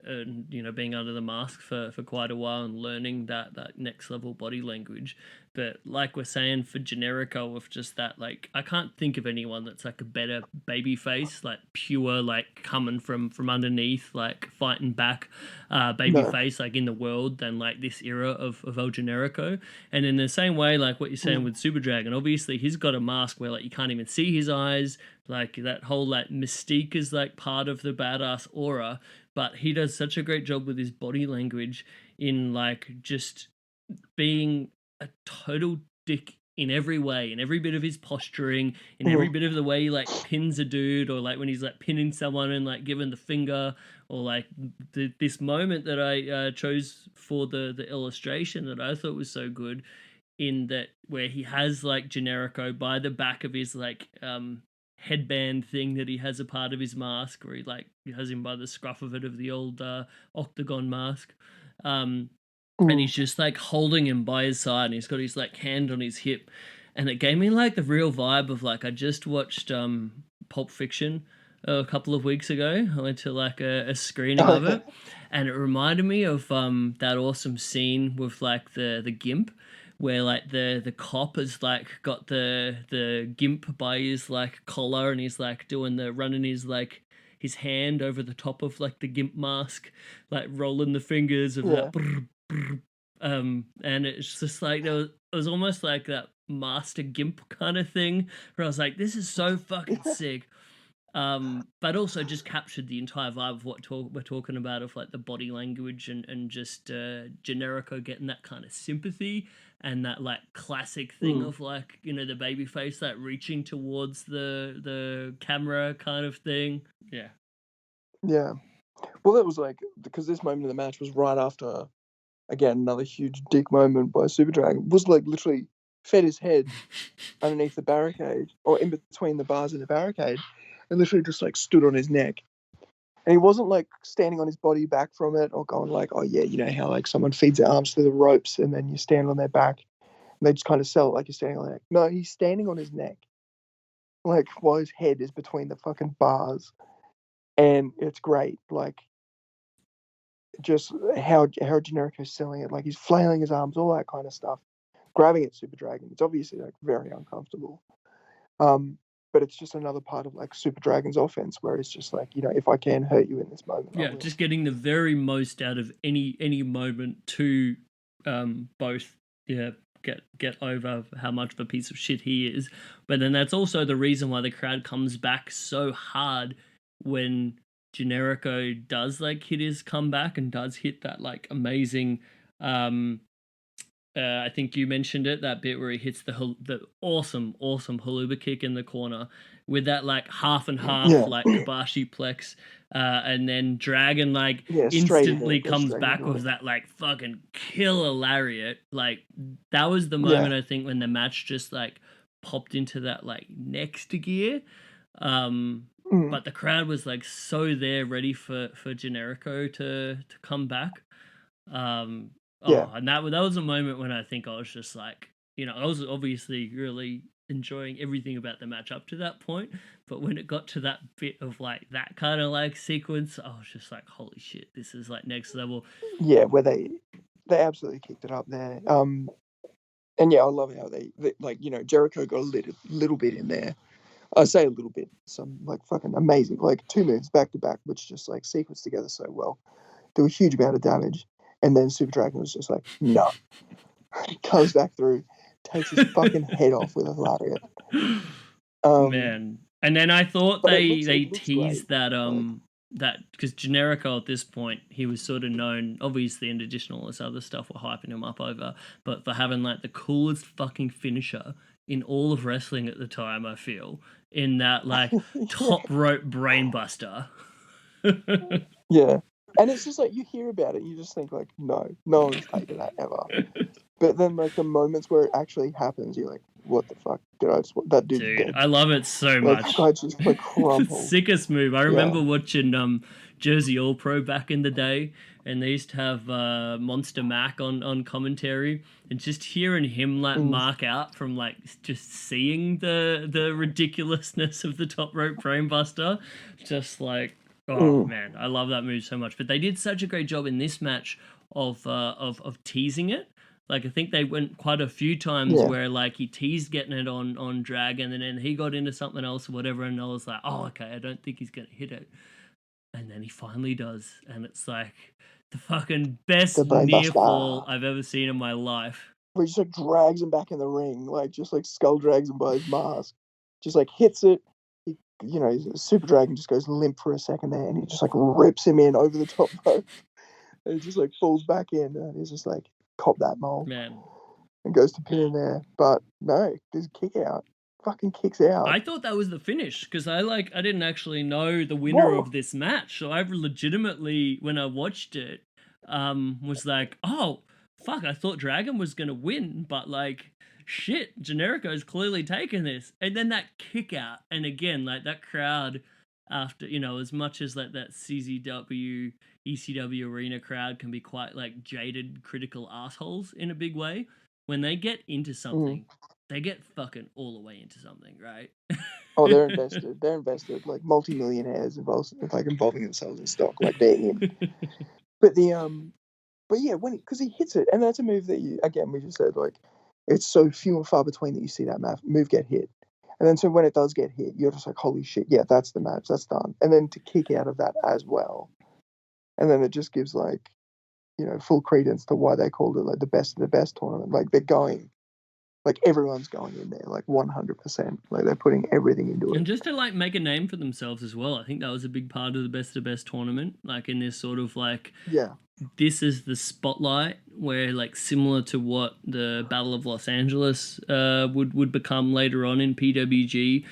being under the mask for quite a while and learning that next level body language. But like we're saying for Generico, with just that, like, I can't think of anyone that's like a better baby face, like pure, like coming from underneath, like fighting back, baby face, like in the world, than like this era of El Generico. And in the same way, like what you're saying with Super Dragon, obviously he's got a mask where like you can't even see his eyes. Like that whole like mystique is like part of the badass aura, but he does such a great job with his body language in like just being a total dick in every way, in every bit of his posturing, in every bit of the way he like pins a dude, or like when he's like pinning someone and like giving the finger, or like this moment that I chose for the illustration that I thought was so good, in that where he has like Generico by the back of his like headband thing that he has a part of his mask, where he has him by the scruff of it, of the old octagon mask, and he's just like holding him by his side, and he's got his like hand on his hip, and it gave me like the real vibe of like, I just watched Pulp Fiction a couple of weeks ago. I went to like a screening of it, and it reminded me of that awesome scene with like the gimp, where like the cop has like got the gimp by his like collar, and he's like running his hand over the top of like the gimp mask, like rolling the fingers of that brr, brr, and it's just like it was almost like that master gimp kind of thing, where I was like, this is so fucking sick. But also just captured the entire vibe of what we're talking about, of like the body language and just Generico getting that kind of sympathy, and that like classic thing of like, the baby face, like reaching towards the camera kind of thing. Yeah. Well, that was like, because this moment of the match was right after, again, another huge dick moment by Super Dragon. Was like literally fed his head underneath the barricade, or in between the bars in the barricade, and literally just like stood on his neck. And he wasn't like standing on his body back from it, or going like, oh yeah, you know how like someone feeds their arms through the ropes and then you stand on their back and they just kind of sell it like you're standing on their neck. No, he's standing on his neck, like while his head is between the fucking bars. And it's great. Like, just how Generico's selling it. Like, he's flailing his arms, all that kind of stuff, grabbing at Super Dragon. It's obviously like very uncomfortable. But it's just another part of like Super Dragon's offense, where it's just like, if I can hurt you in this moment, yeah, just getting the very most out of any moment to both get over how much of a piece of shit he is. But then that's also the reason why the crowd comes back so hard when Generico does like hit his comeback and does hit that like amazing I think you mentioned it, that bit where he hits the awesome haluba kick in the corner with that like half and half like Kabashi plex, and then Dragon like instantly comes back with that like fucking killer lariat. Like, that was the moment I think when the match just like popped into that like next gear. But the crowd was like so there, ready for Generico to come back. And that was a moment when I think I was just like, I was obviously really enjoying everything about the match up to that point. But when it got to that bit of like that kind of like sequence, I was just like, holy shit, this is like next level. Yeah, where they absolutely kicked it up there. And yeah, I love how they like, you know, Jericho got a little bit in there. I say a little bit, some like fucking amazing, like 2 moves back to back, which just like sequenced together so well. Do a huge amount of damage, and then Super Dragon was just like, no. He comes back through, takes his fucking head off with a lariat. Man, and then I thought But they it looks teased great. that Like, that because Generico at this point he was sort of known, obviously in addition to all this other stuff we're hyping him up over, but for having like the coolest fucking finisher in all of wrestling at the time. I feel in that like top rope brainbuster. yeah. And it's just like, you hear about it, you just think like, no one's taken that ever. But then like the moments where it actually happens, you're like, what the fuck did I just? That dude's Dude, dead. I love it so Like, much. that guy just like crumpled. Sickest move. I remember watching Jersey All Pro back in the day, and they used to have Monster Mac on commentary, and just hearing him like mark out from like just seeing the ridiculousness of the top rope brainbuster, just like, oh man, I love that move so much. But they did such a great job in this match of teasing it. Like, I think they went quite a few times where, like, he teased getting it on Dragon, and then he got into something else or whatever, and I was like, oh, okay, I don't think he's going to hit it. And then he finally does, and it's, like, the fucking best near fall I've ever seen in my life. Where he just, like, drags him back in the ring, like, just, like, skull drags him by his mask. Just, like, hits it. He, you know, Super Dragon just goes limp for a second there, and he just, like, rips him in over the top rope. And he just, like, falls back in, and he's just, like, cop that mold. Man. And goes to pin in there. But no, there's a kick out. Fucking kicks out. I thought that was the finish, because I didn't actually know the winner of this match. So I legitimately, when I watched it, was like, oh, fuck, I thought Dragon was going to win, but like, shit, Generico's clearly taking this. And then that kick out, and again, like that crowd after, you know, as much as like that CZW, ECW arena crowd can be quite like jaded, critical assholes in a big way, when they get into something, they get fucking all the way into something, right? Oh, they're invested. They're invested. Like multi-millionaires involving themselves in stock. Like they're in. But yeah, because he hits it, and that's a move that we just said, like, it's so few and far between that you see that move get hit. And then so when it does get hit, you're just like, holy shit, yeah, that's the match, that's done. And then to kick out of that as well. And then it just gives, like, you know, full credence to why they called it like the best of the best tournament. Like they're going, like everyone's going in there, like 100%. Like they're putting everything into it. And just to like make a name for themselves as well. I think that was a big part of the best of the best tournament. Like in this sort of like, this is the spotlight where like similar to what the Battle of Los Angeles would become later on in PWG.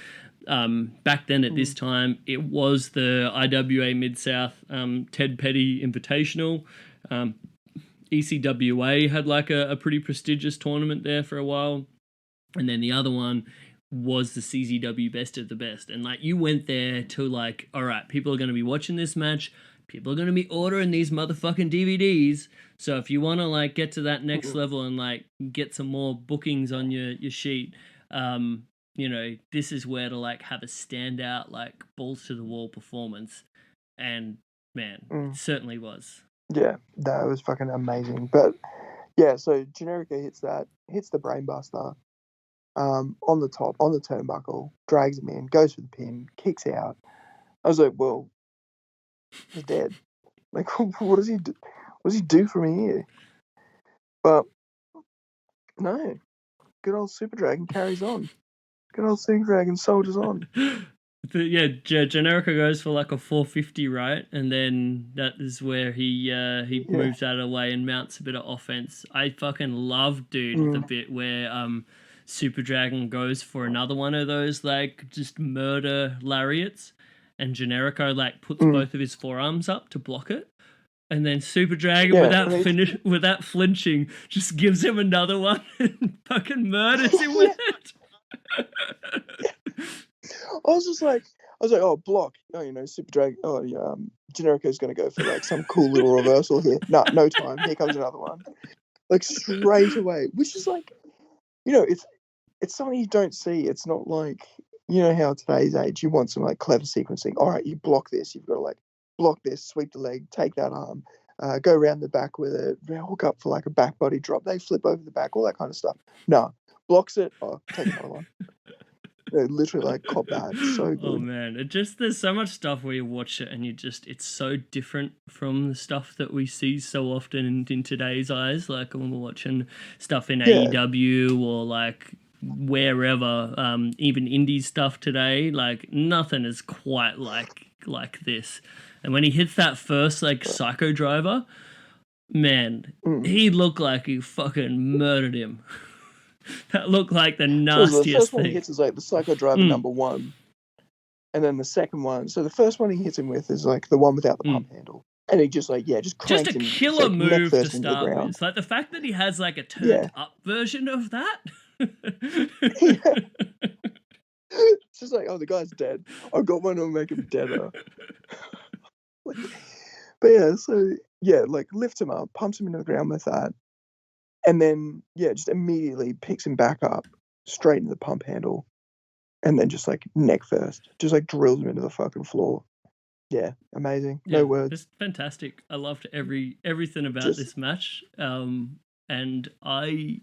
Back then at this time, it was the IWA Mid-South Ted Petty Invitational. ECWA had like a pretty prestigious tournament there for a while. And then the other one was the CZW Best of the Best. And like you went there to like, all right, people are going to be watching this match. People are going to be ordering these motherfucking DVDs. So if you want to like get to that next level and like get some more bookings on your sheet, you know, this is where to like have a standout, like balls to the wall performance. And man, it certainly was. Yeah, that was fucking amazing. But yeah, so Generico hits the brainbuster on the top, on the turnbuckle, drags him in, goes for the pin, kicks out. I was like, well, he's dead. Like, what does he do? What does he do from here? But no, good old Super Dragon carries on. Good old Super Dragon soldiers on. Generico goes for like a 450, right? And then that is where he moves out of the way and mounts a bit of offense. I fucking love, dude, the bit where Super Dragon goes for another one of those like just murder lariats, and Generico like puts both of his forearms up to block it. And then Super Dragon, without flinching, just gives him another one and fucking murders him with it. I was like, oh, block. Oh, you know, Super Dragon. Oh, yeah, Generico's going to go for like some cool little reversal here. No time. Here comes another one. Like straight away, which is like, you know, it's something you don't see. It's not like, you know how today's age you want some like clever sequencing. All right, you block this, you've got to like block this, sweep the leg, take that arm, go around the back with it, hook up for like a back body drop. They flip over the back, all that kind of stuff. No, blocks it. Oh, take another one. They literally like cop that. So good. Oh man, there's so much stuff where you watch it and it's so different from the stuff that we see so often in today's eyes. Like when we're watching stuff in AEW or like wherever, even indie stuff today, like nothing is quite like this. And when he hits that first like psycho driver, man, he looked like he fucking murdered him. That looked like the nastiest the first thing. one he hits is like the Psycho Driver number 1. And then the second one, so the first one he hits him with is like the one without the pump handle. And he just like, just cranks him. Just a killer move to start with. Like the fact that he has like a turned up version of that. It's just like, oh, the guy's dead. I've got one to make him deader. But yeah, so yeah, like lifts him up, pumps him into the ground with that. And then, just immediately picks him back up, straight into the pump handle, and then just like neck first, just like drills him into the fucking floor. Yeah, amazing. No words. It's fantastic. I loved everything about this match. And I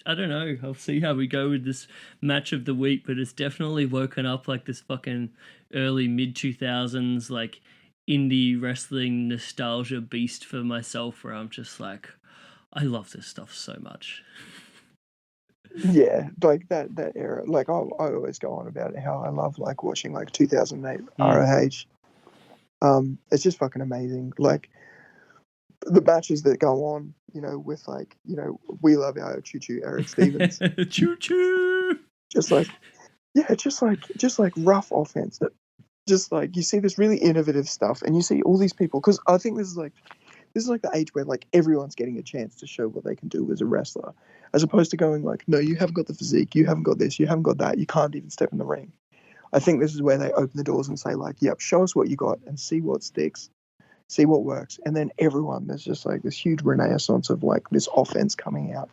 don't know. I'll see how we go with this match of the week, but it's definitely woken up like this fucking early mid 2000s like indie wrestling nostalgia beast for myself, where I'm just like, I love this stuff so much. Yeah, like that era. Like I always go on about it, how I love like watching like 2008 ROH. It's just fucking amazing. Like the matches that go on, with like, we love our choo-choo Eric Stevens. Choo-choo. Just like rough offense. That just like you see this really innovative stuff, and you see all these people, because I think this is like the age where like everyone's getting a chance to show what they can do as a wrestler, as opposed to going like, no, you haven't got the physique, you haven't got this, you haven't got that, you can't even step in the ring. I think this is where they open the doors and say like, yep, show us what you got and see what sticks, see what works. And then there's just like this huge renaissance of like this offense coming out,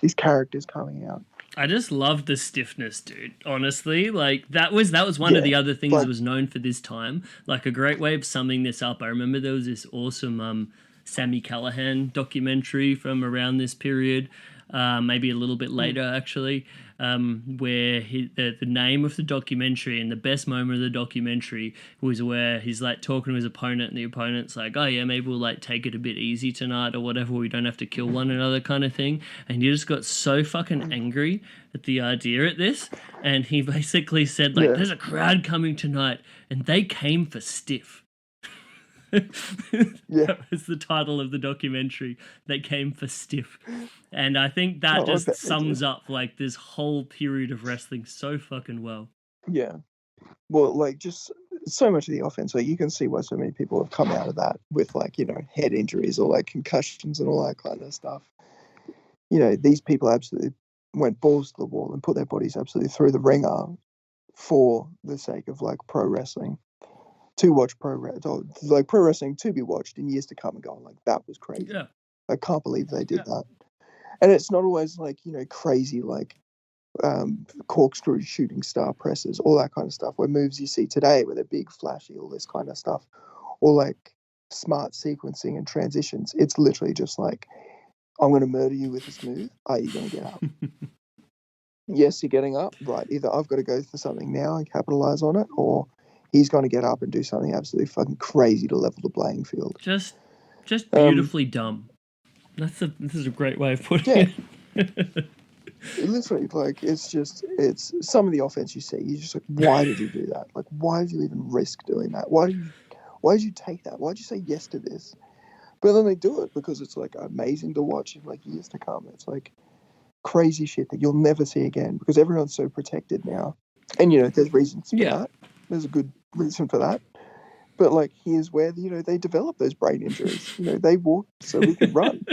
these characters coming out. I just love the stiffness, dude. Honestly, like that was one of the other things that was known for this time. Like a great way of summing this up. I remember there was this awesome Sammy Callahan documentary from around this period, maybe a little bit later actually, where the name of the documentary and the best moment of the documentary was where he's like talking to his opponent and the opponent's like, oh yeah, maybe we'll like take it a bit easy tonight or whatever, we don't have to kill one another kind of thing. And he just got so fucking angry at the idea at this, and he basically said like, there's a crowd coming tonight and they came for stiff. That was the title of the documentary. They came for stiff. And I think that just sums up like this whole period of wrestling so fucking well. Yeah. Well, like just so much of the offense, like you can see why so many people have come out of that with like, head injuries or like concussions and all that kind of stuff. These people absolutely went balls to the wall and put their bodies absolutely through the ringer for the sake of like pro wrestling. To watch pro wrestling to be watched in years to come and going like, that was crazy. Yeah. I can't believe they did that. And it's not always like, crazy like corkscrew shooting star presses, all that kind of stuff, where moves you see today where they're big, flashy, all this kind of stuff, or like smart sequencing and transitions. It's literally just like, I'm going to murder you with this move. Are you going to get up? Yes, you're getting up. Right. Either I've got to go for something now and capitalize on it, or he's going to get up and do something absolutely fucking crazy to level the playing field. Just beautifully dumb. This is a great way of putting it. Literally, like, it's some of the offense you see, you're just like, why did you do that? Like, why did you even risk doing that? Why did you take that? Why did you say yes to this? But then they do it because it's like amazing to watch in like years to come. It's like crazy shit that you'll never see again because everyone's so protected now. And there's reasons for that. There's a good reason for that. But like, here's where they develop those brain injuries. They walk so we can run.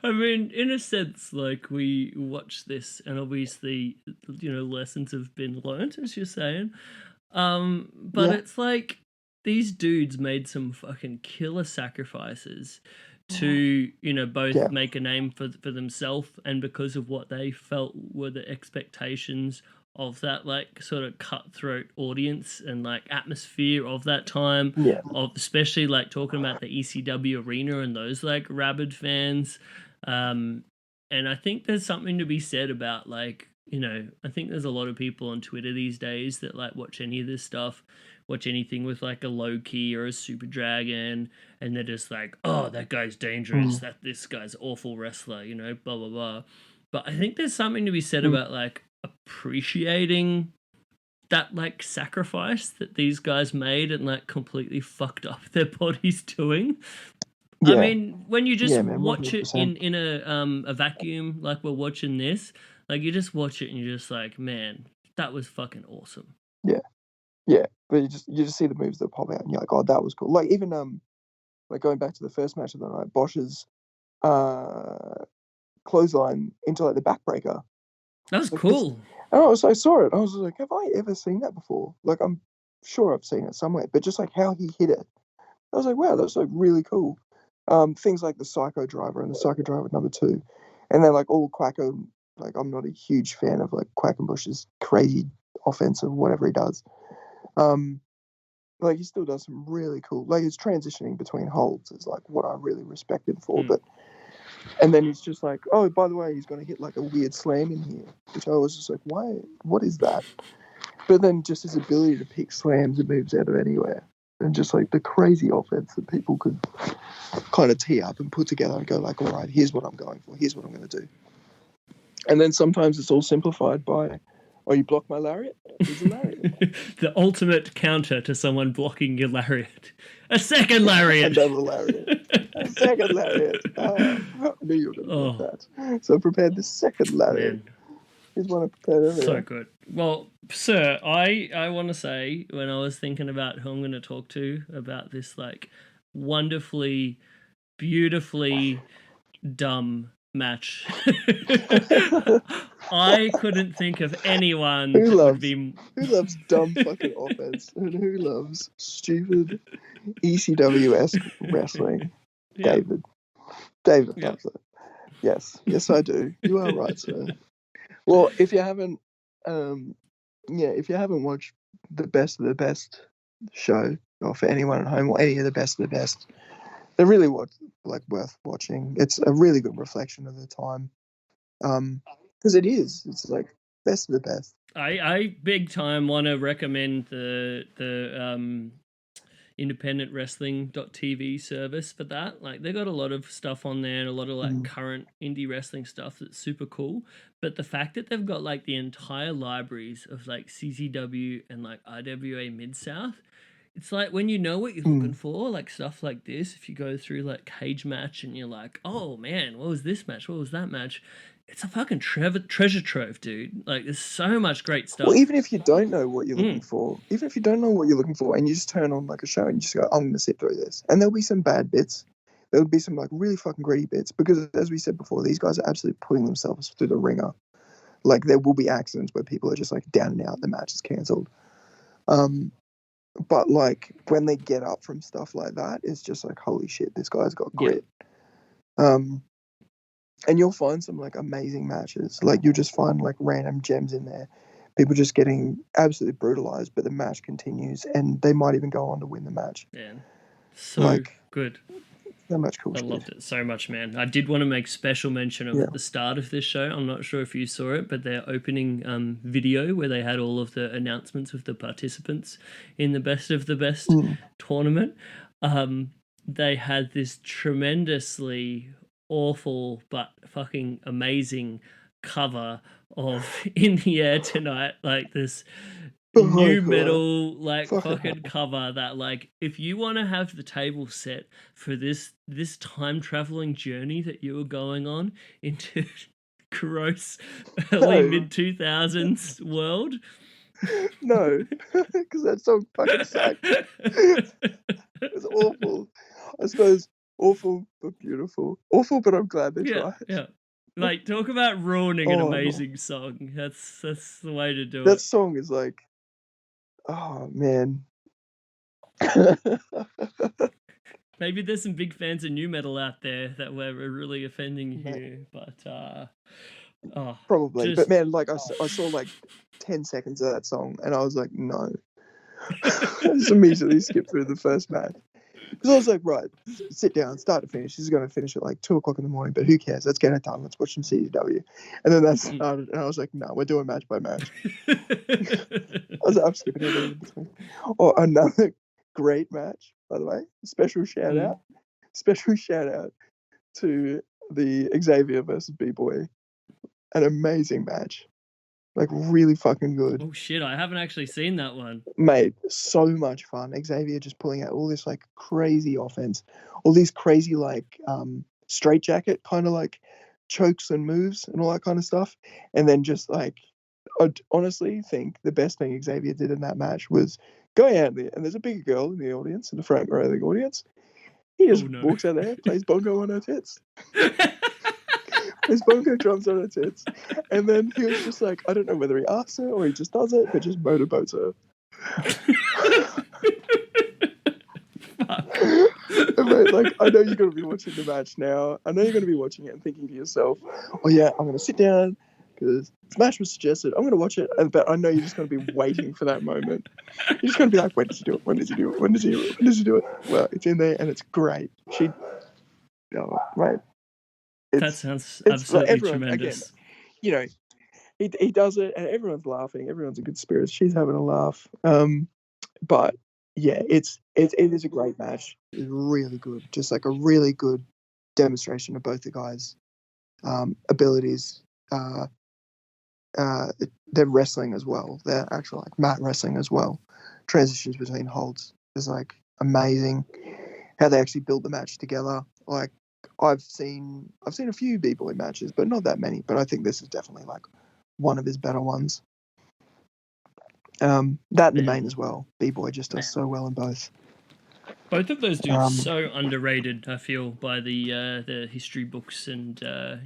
I mean, in a sense, like we watch this, and obviously, lessons have been learned, as you're saying. But it's like these dudes made some fucking killer sacrifices to, both Yeah. make a name for themselves and because of what they felt were the expectations of that like sort of cutthroat audience and like atmosphere of that time, Yeah. of especially like talking about the ECW arena and those like rabid fans. And I think there's something to be said about like, I think there's a lot of people on Twitter these days that like watch any of this stuff, watch anything with like a low key or a super dragon, and they're just like, oh, that guy's dangerous, that this guy's awful wrestler, blah blah blah. But I think there's something to be said about like appreciating that like sacrifice that these guys made and like completely fucked up their bodies doing. I Yeah. mean, when you just Yeah, man, watch it 100%. in a vacuum, like we're watching this, like you just watch it and you're just like, man, that was fucking awesome. Yeah, but you just see the moves that pop out, and you're like, oh, that was cool. Like even like going back to the first match of the night, Bosch's clothesline into like the backbreaker. That was Like this, cool. and I saw it. I was like, have I ever seen that before? Like I'm sure I've seen it somewhere, but just like how he hit it, I was like, wow, that's like really cool. Things like the Psycho Driver and the Psycho Driver #2, and then like all Quacko. Like I'm not a huge fan of like Quackenbush's crazy offensive whatever he does. Like he still does some really cool. Like his transitioning between holds is like what I really respect him for. But and then he's just like, oh, by the way, he's going to hit like a weird slam in here, which I was just like, why? What is that? But then just his ability to pick slams and moves out of anywhere, and just like the crazy offense that people could kind of tee up and put together and go like, all right, here's what I'm going for. Here's what I'm going to do. And then sometimes it's all simplified by, oh, you block my lariat? Here's a lariat. The ultimate counter to someone blocking your lariat. A second lariat. Another lariat. A second lariat. I knew you were going to want that. So I prepared the second lariat. Man. Here's one I prepared earlier. So good. Well, sir, I want to say when I was thinking about who I'm going to talk to about this like wonderfully, beautifully dumb match, I couldn't think of anyone Who loves dumb fucking offense and who loves stupid ECW-esque wrestling? Yeah. David loves it. Yes, I do. You are right, sir. Well, if you haven't watched the Best of the Best show, or for anyone at home, or any of the Best of the Best, they're really worth watching. It's a really good reflection of the time, because it's like best of the best. I big time want to recommend the independent wrestling.tv service for that. Like they got a lot of stuff on there and a lot of like current indie wrestling stuff that's super cool. But the fact that they've got like the entire libraries of like CZW and like IWA Mid-South, it's like when you know what you're looking for, like stuff like this, if you go through like Cage Match and you're like, oh man, what was this match? What was that match? It's a fucking treasure trove, dude. Like, there's so much great stuff. Well, even if you don't know what you're looking for, and you just turn on like a show and you just go, I'm going to sit through this. And there'll be some bad bits. There'll be some like really fucking gritty bits because, as we said before, these guys are absolutely putting themselves through the ringer. Like, there will be accidents where people are just like down and out, the match is cancelled. But like when they get up from stuff like that, it's just like, holy shit, this guy's got grit. And you'll find some like amazing matches. Like you'll just find like random gems in there. People just getting absolutely brutalized, but the match continues, and they might even go on to win the match. Yeah, so like, good. So much cool shit. I loved it so much, man. I did want to make special mention of at the start of this show. I'm not sure if you saw it, but their opening video where they had all of the announcements of the participants in the Best of the Best tournament. They had this tremendously awful but fucking amazing cover of In the Air Tonight, like this new metal like fucking cover that like if you want to have the table set for this time traveling journey that you were going on into gross early mid 2000s world. No, because that song fucking sucked. It was awful. I suppose awful but beautiful. Awful, but I'm glad they tried. Yeah. Like, talk about ruining an amazing song. That's the way to do it. That song is like, oh man. Maybe there's some big fans of new metal out there that we're really offending here, but Probably. just But man, like I saw like 10 seconds of that song and I was like, no. I just immediately skipped through the first match. Because I was like, right, sit down, start to finish. This is going to finish at like 2 o'clock in the morning, but who cares? Let's get it done. Let's watch some CW. And then that started, and I was like, no, we're doing match by match. I'm skipping everything in between. Oh, another great match, by the way. Special shout out to the Xavier versus B-Boy. An amazing match. Like, really fucking good. Oh shit, I haven't actually seen that one. Mate, so much fun. Xavier just pulling out all this like crazy offense, all these crazy like straight jacket kind of like chokes and moves and all that kind of stuff. And then just like, I honestly think the best thing Xavier did in that match was going out there, and there's a bigger girl in the audience, in the front row of the audience. He just walks out there, plays bongo on her tits. His bongo drums on her tits. And then he was just like, I don't know whether he asks her or he just does it, but just motorboats her. Mate, like, I know you're going to be watching the match now. I know you're going to be watching it and thinking to yourself, oh yeah, I'm going to sit down because this match was suggested. I'm going to watch it. But I know you're just going to be waiting for that moment. You're just going to be like, when does he do it? When does he do it? When does he do it? When does he do it? Well, it's in there and it's great. Right. That sounds absolutely everyone, tremendous. Again, you know, he does it and everyone's laughing. Everyone's in good spirits. She's having a laugh. But yeah, it is a great match. It's really good. Just like a really good demonstration of both the guys' abilities. Their wrestling as well. Their actual like mat wrestling as well. Transitions between holds is like amazing. How they actually build the match together. Like I've seen a few B-Boy matches, but not that many. But I think this is definitely like one of his better ones. That and the main as well. B-Boy just does so well in both. Both of those dudes so underrated, I feel, by the history books, and a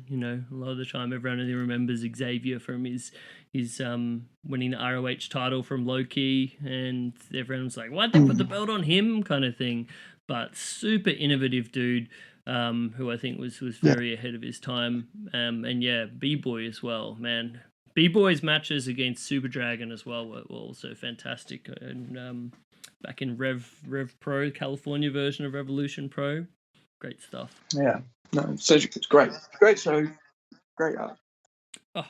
lot of the time everyone only remembers Xavier from his winning the ROH title from Loki, and everyone's like, "Why'd they put the belt on him?" kind of thing. But super innovative dude, who I think was very ahead of his time, and yeah, B-Boy as well, man. B-Boy's matches against Super Dragon as well were also fantastic, and back in Rev Pro, California version of Revolution Pro. Great stuff. Yeah. No, it's great. Great show. Great art. Oh,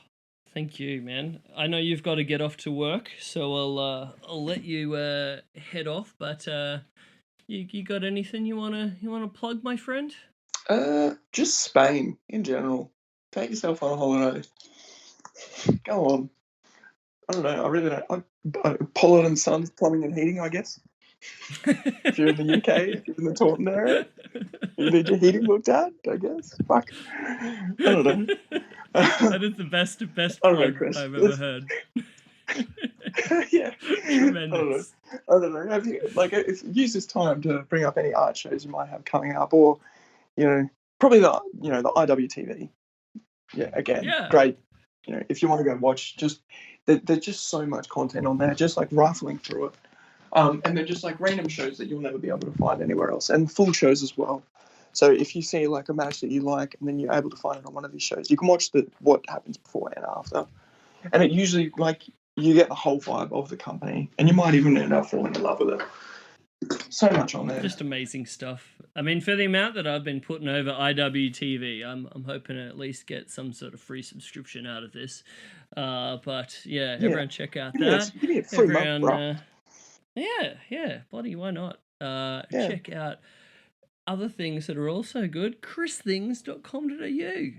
thank you, man. I know you've got to get off to work, so I'll let you head off, but you got anything you wanna plug, my friend? Just Spain in general. Take yourself on a holiday. Go on. I don't know. I really don't. Pollard and Sons Plumbing and Heating, I guess. If you're in the UK, if you're in the Taunton area, you need your heating looked at, I guess. Fuck. I don't know. That is the best plug I've ever heard. Yeah. Tremendous. I don't know. Have you use this time to bring up any art shows you might have coming up, or probably the IWTV. Yeah, again, great. If you want to go watch, there's just so much content on there, just like rifling through it. And they're just like random shows that you'll never be able to find anywhere else, and full shows as well. So if you see like a match that you like, and then you're able to find it on one of these shows, you can watch what happens before and after, and it usually like you get the whole vibe of the company, and you might even end up falling in love with it. So much on there. Just amazing stuff. I mean, for the amount that I've been putting over IWTV, I'm hoping to at least get some sort of free subscription out of this. But yeah, everyone check out that. Give me a free month, bro. Yeah, bloody why not? Check out other things that are also good. christhings.com.au.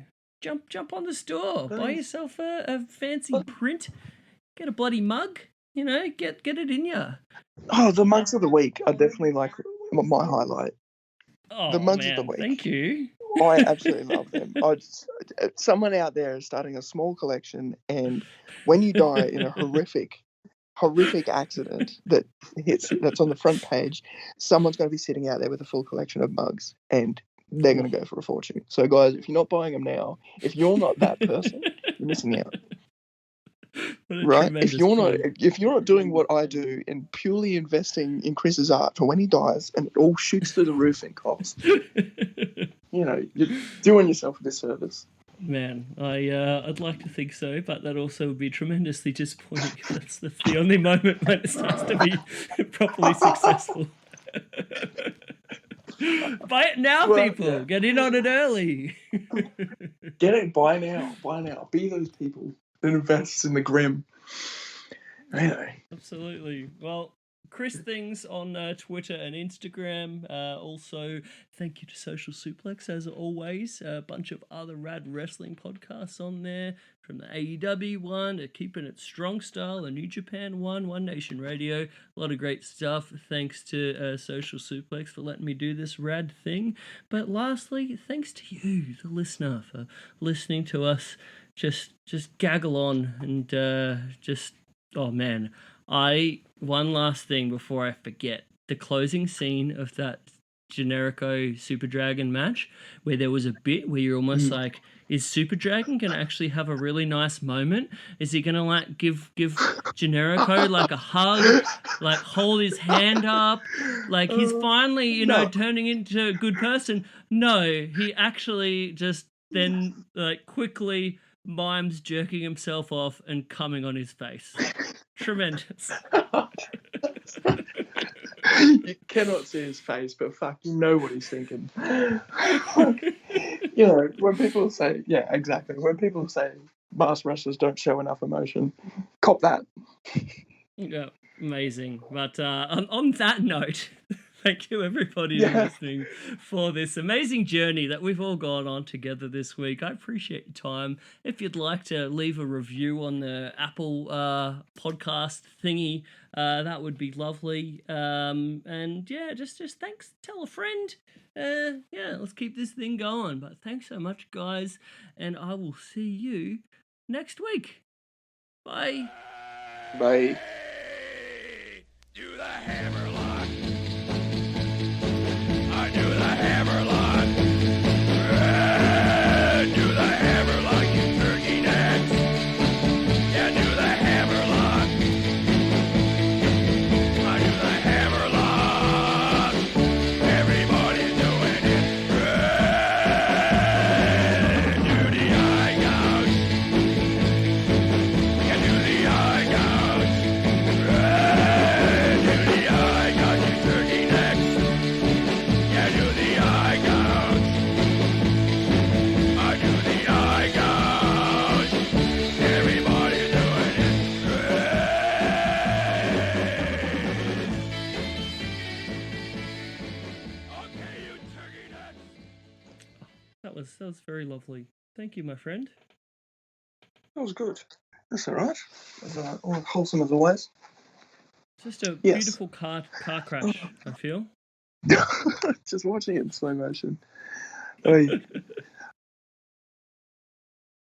Jump on the store. Buy yourself a fancy print. Get a bloody mug. Get it in ya. Oh, the mugs of the week are definitely like my highlight. Oh, the mugs man, of the week. Thank you. I absolutely love them. Someone out there is starting a small collection, and when you die in a horrific accident that's on the front page, someone's going to be sitting out there with a full collection of mugs, and they're going to go for a fortune. So, guys, if you're not buying them now, if you're not that person, you're missing out. What a right? tremendous If you're point. not doing what I do and purely investing in Chris's art for when he dies and it all shoots through the roof in cost, you're doing yourself a disservice. Man, I'd like to think so, but that also would be tremendously disappointing if that's the only moment when it starts to be properly successful. Buy it now, Well, people. yeah. Get in on it early. Get it, buy now. Be those people that invests in the grim. Anyway. Absolutely. Well, Chris Things on Twitter and Instagram. Also, thank you to Social Suplex, as always. A bunch of other rad wrestling podcasts on there, from the AEW one to Keeping It Strong Style, the New Japan one Nation Radio. A lot of great stuff. Thanks to Social Suplex for letting me do this rad thing. But lastly, thanks to you, the listener, for listening to us just gaggle on and just... Oh man, one last thing before I forget. The closing scene of that Generico Super Dragon match, where there was a bit where you're almost like, is Super Dragon gonna actually have a really nice moment? Is he gonna like give Generico like a hug, like hold his hand up, like he's finally No. turning into a good person? No, he actually just then like quickly mimes jerking himself off and coming on his face. Tremendous. You cannot see his face, but fuck, you know what he's thinking. When people say, yeah, exactly. When people say masked wrestlers don't show enough emotion, cop that. Yeah, amazing. But on that note, thank you everybody for listening for this amazing journey that we've all gone on together this week. I appreciate your time. If you'd like to leave a review on the Apple podcast thingy, that would be lovely. And yeah, just thanks. Tell a friend. Let's keep this thing going. But thanks so much, guys, and I will see you next week. Bye. Bye. Do the hammer lock. I do the hammer lock. Do the hammer lock, you turkey necks. Yeah, do the hammer lock. I do the hammer lock. Everybody's doing it. Do the eye gouge. Yeah, do the eye gouge. Do the eye gouge, you turkey necks. Yeah, do the eye gouge. I do the eye gouge. Everybody's doing it. Okay, you turkey necks. That was very lovely. Thank you, my friend. That was good. That's all right. That's all wholesome as always. Just a Yes. beautiful car crash, I feel. Just watching it in slow motion. Oy.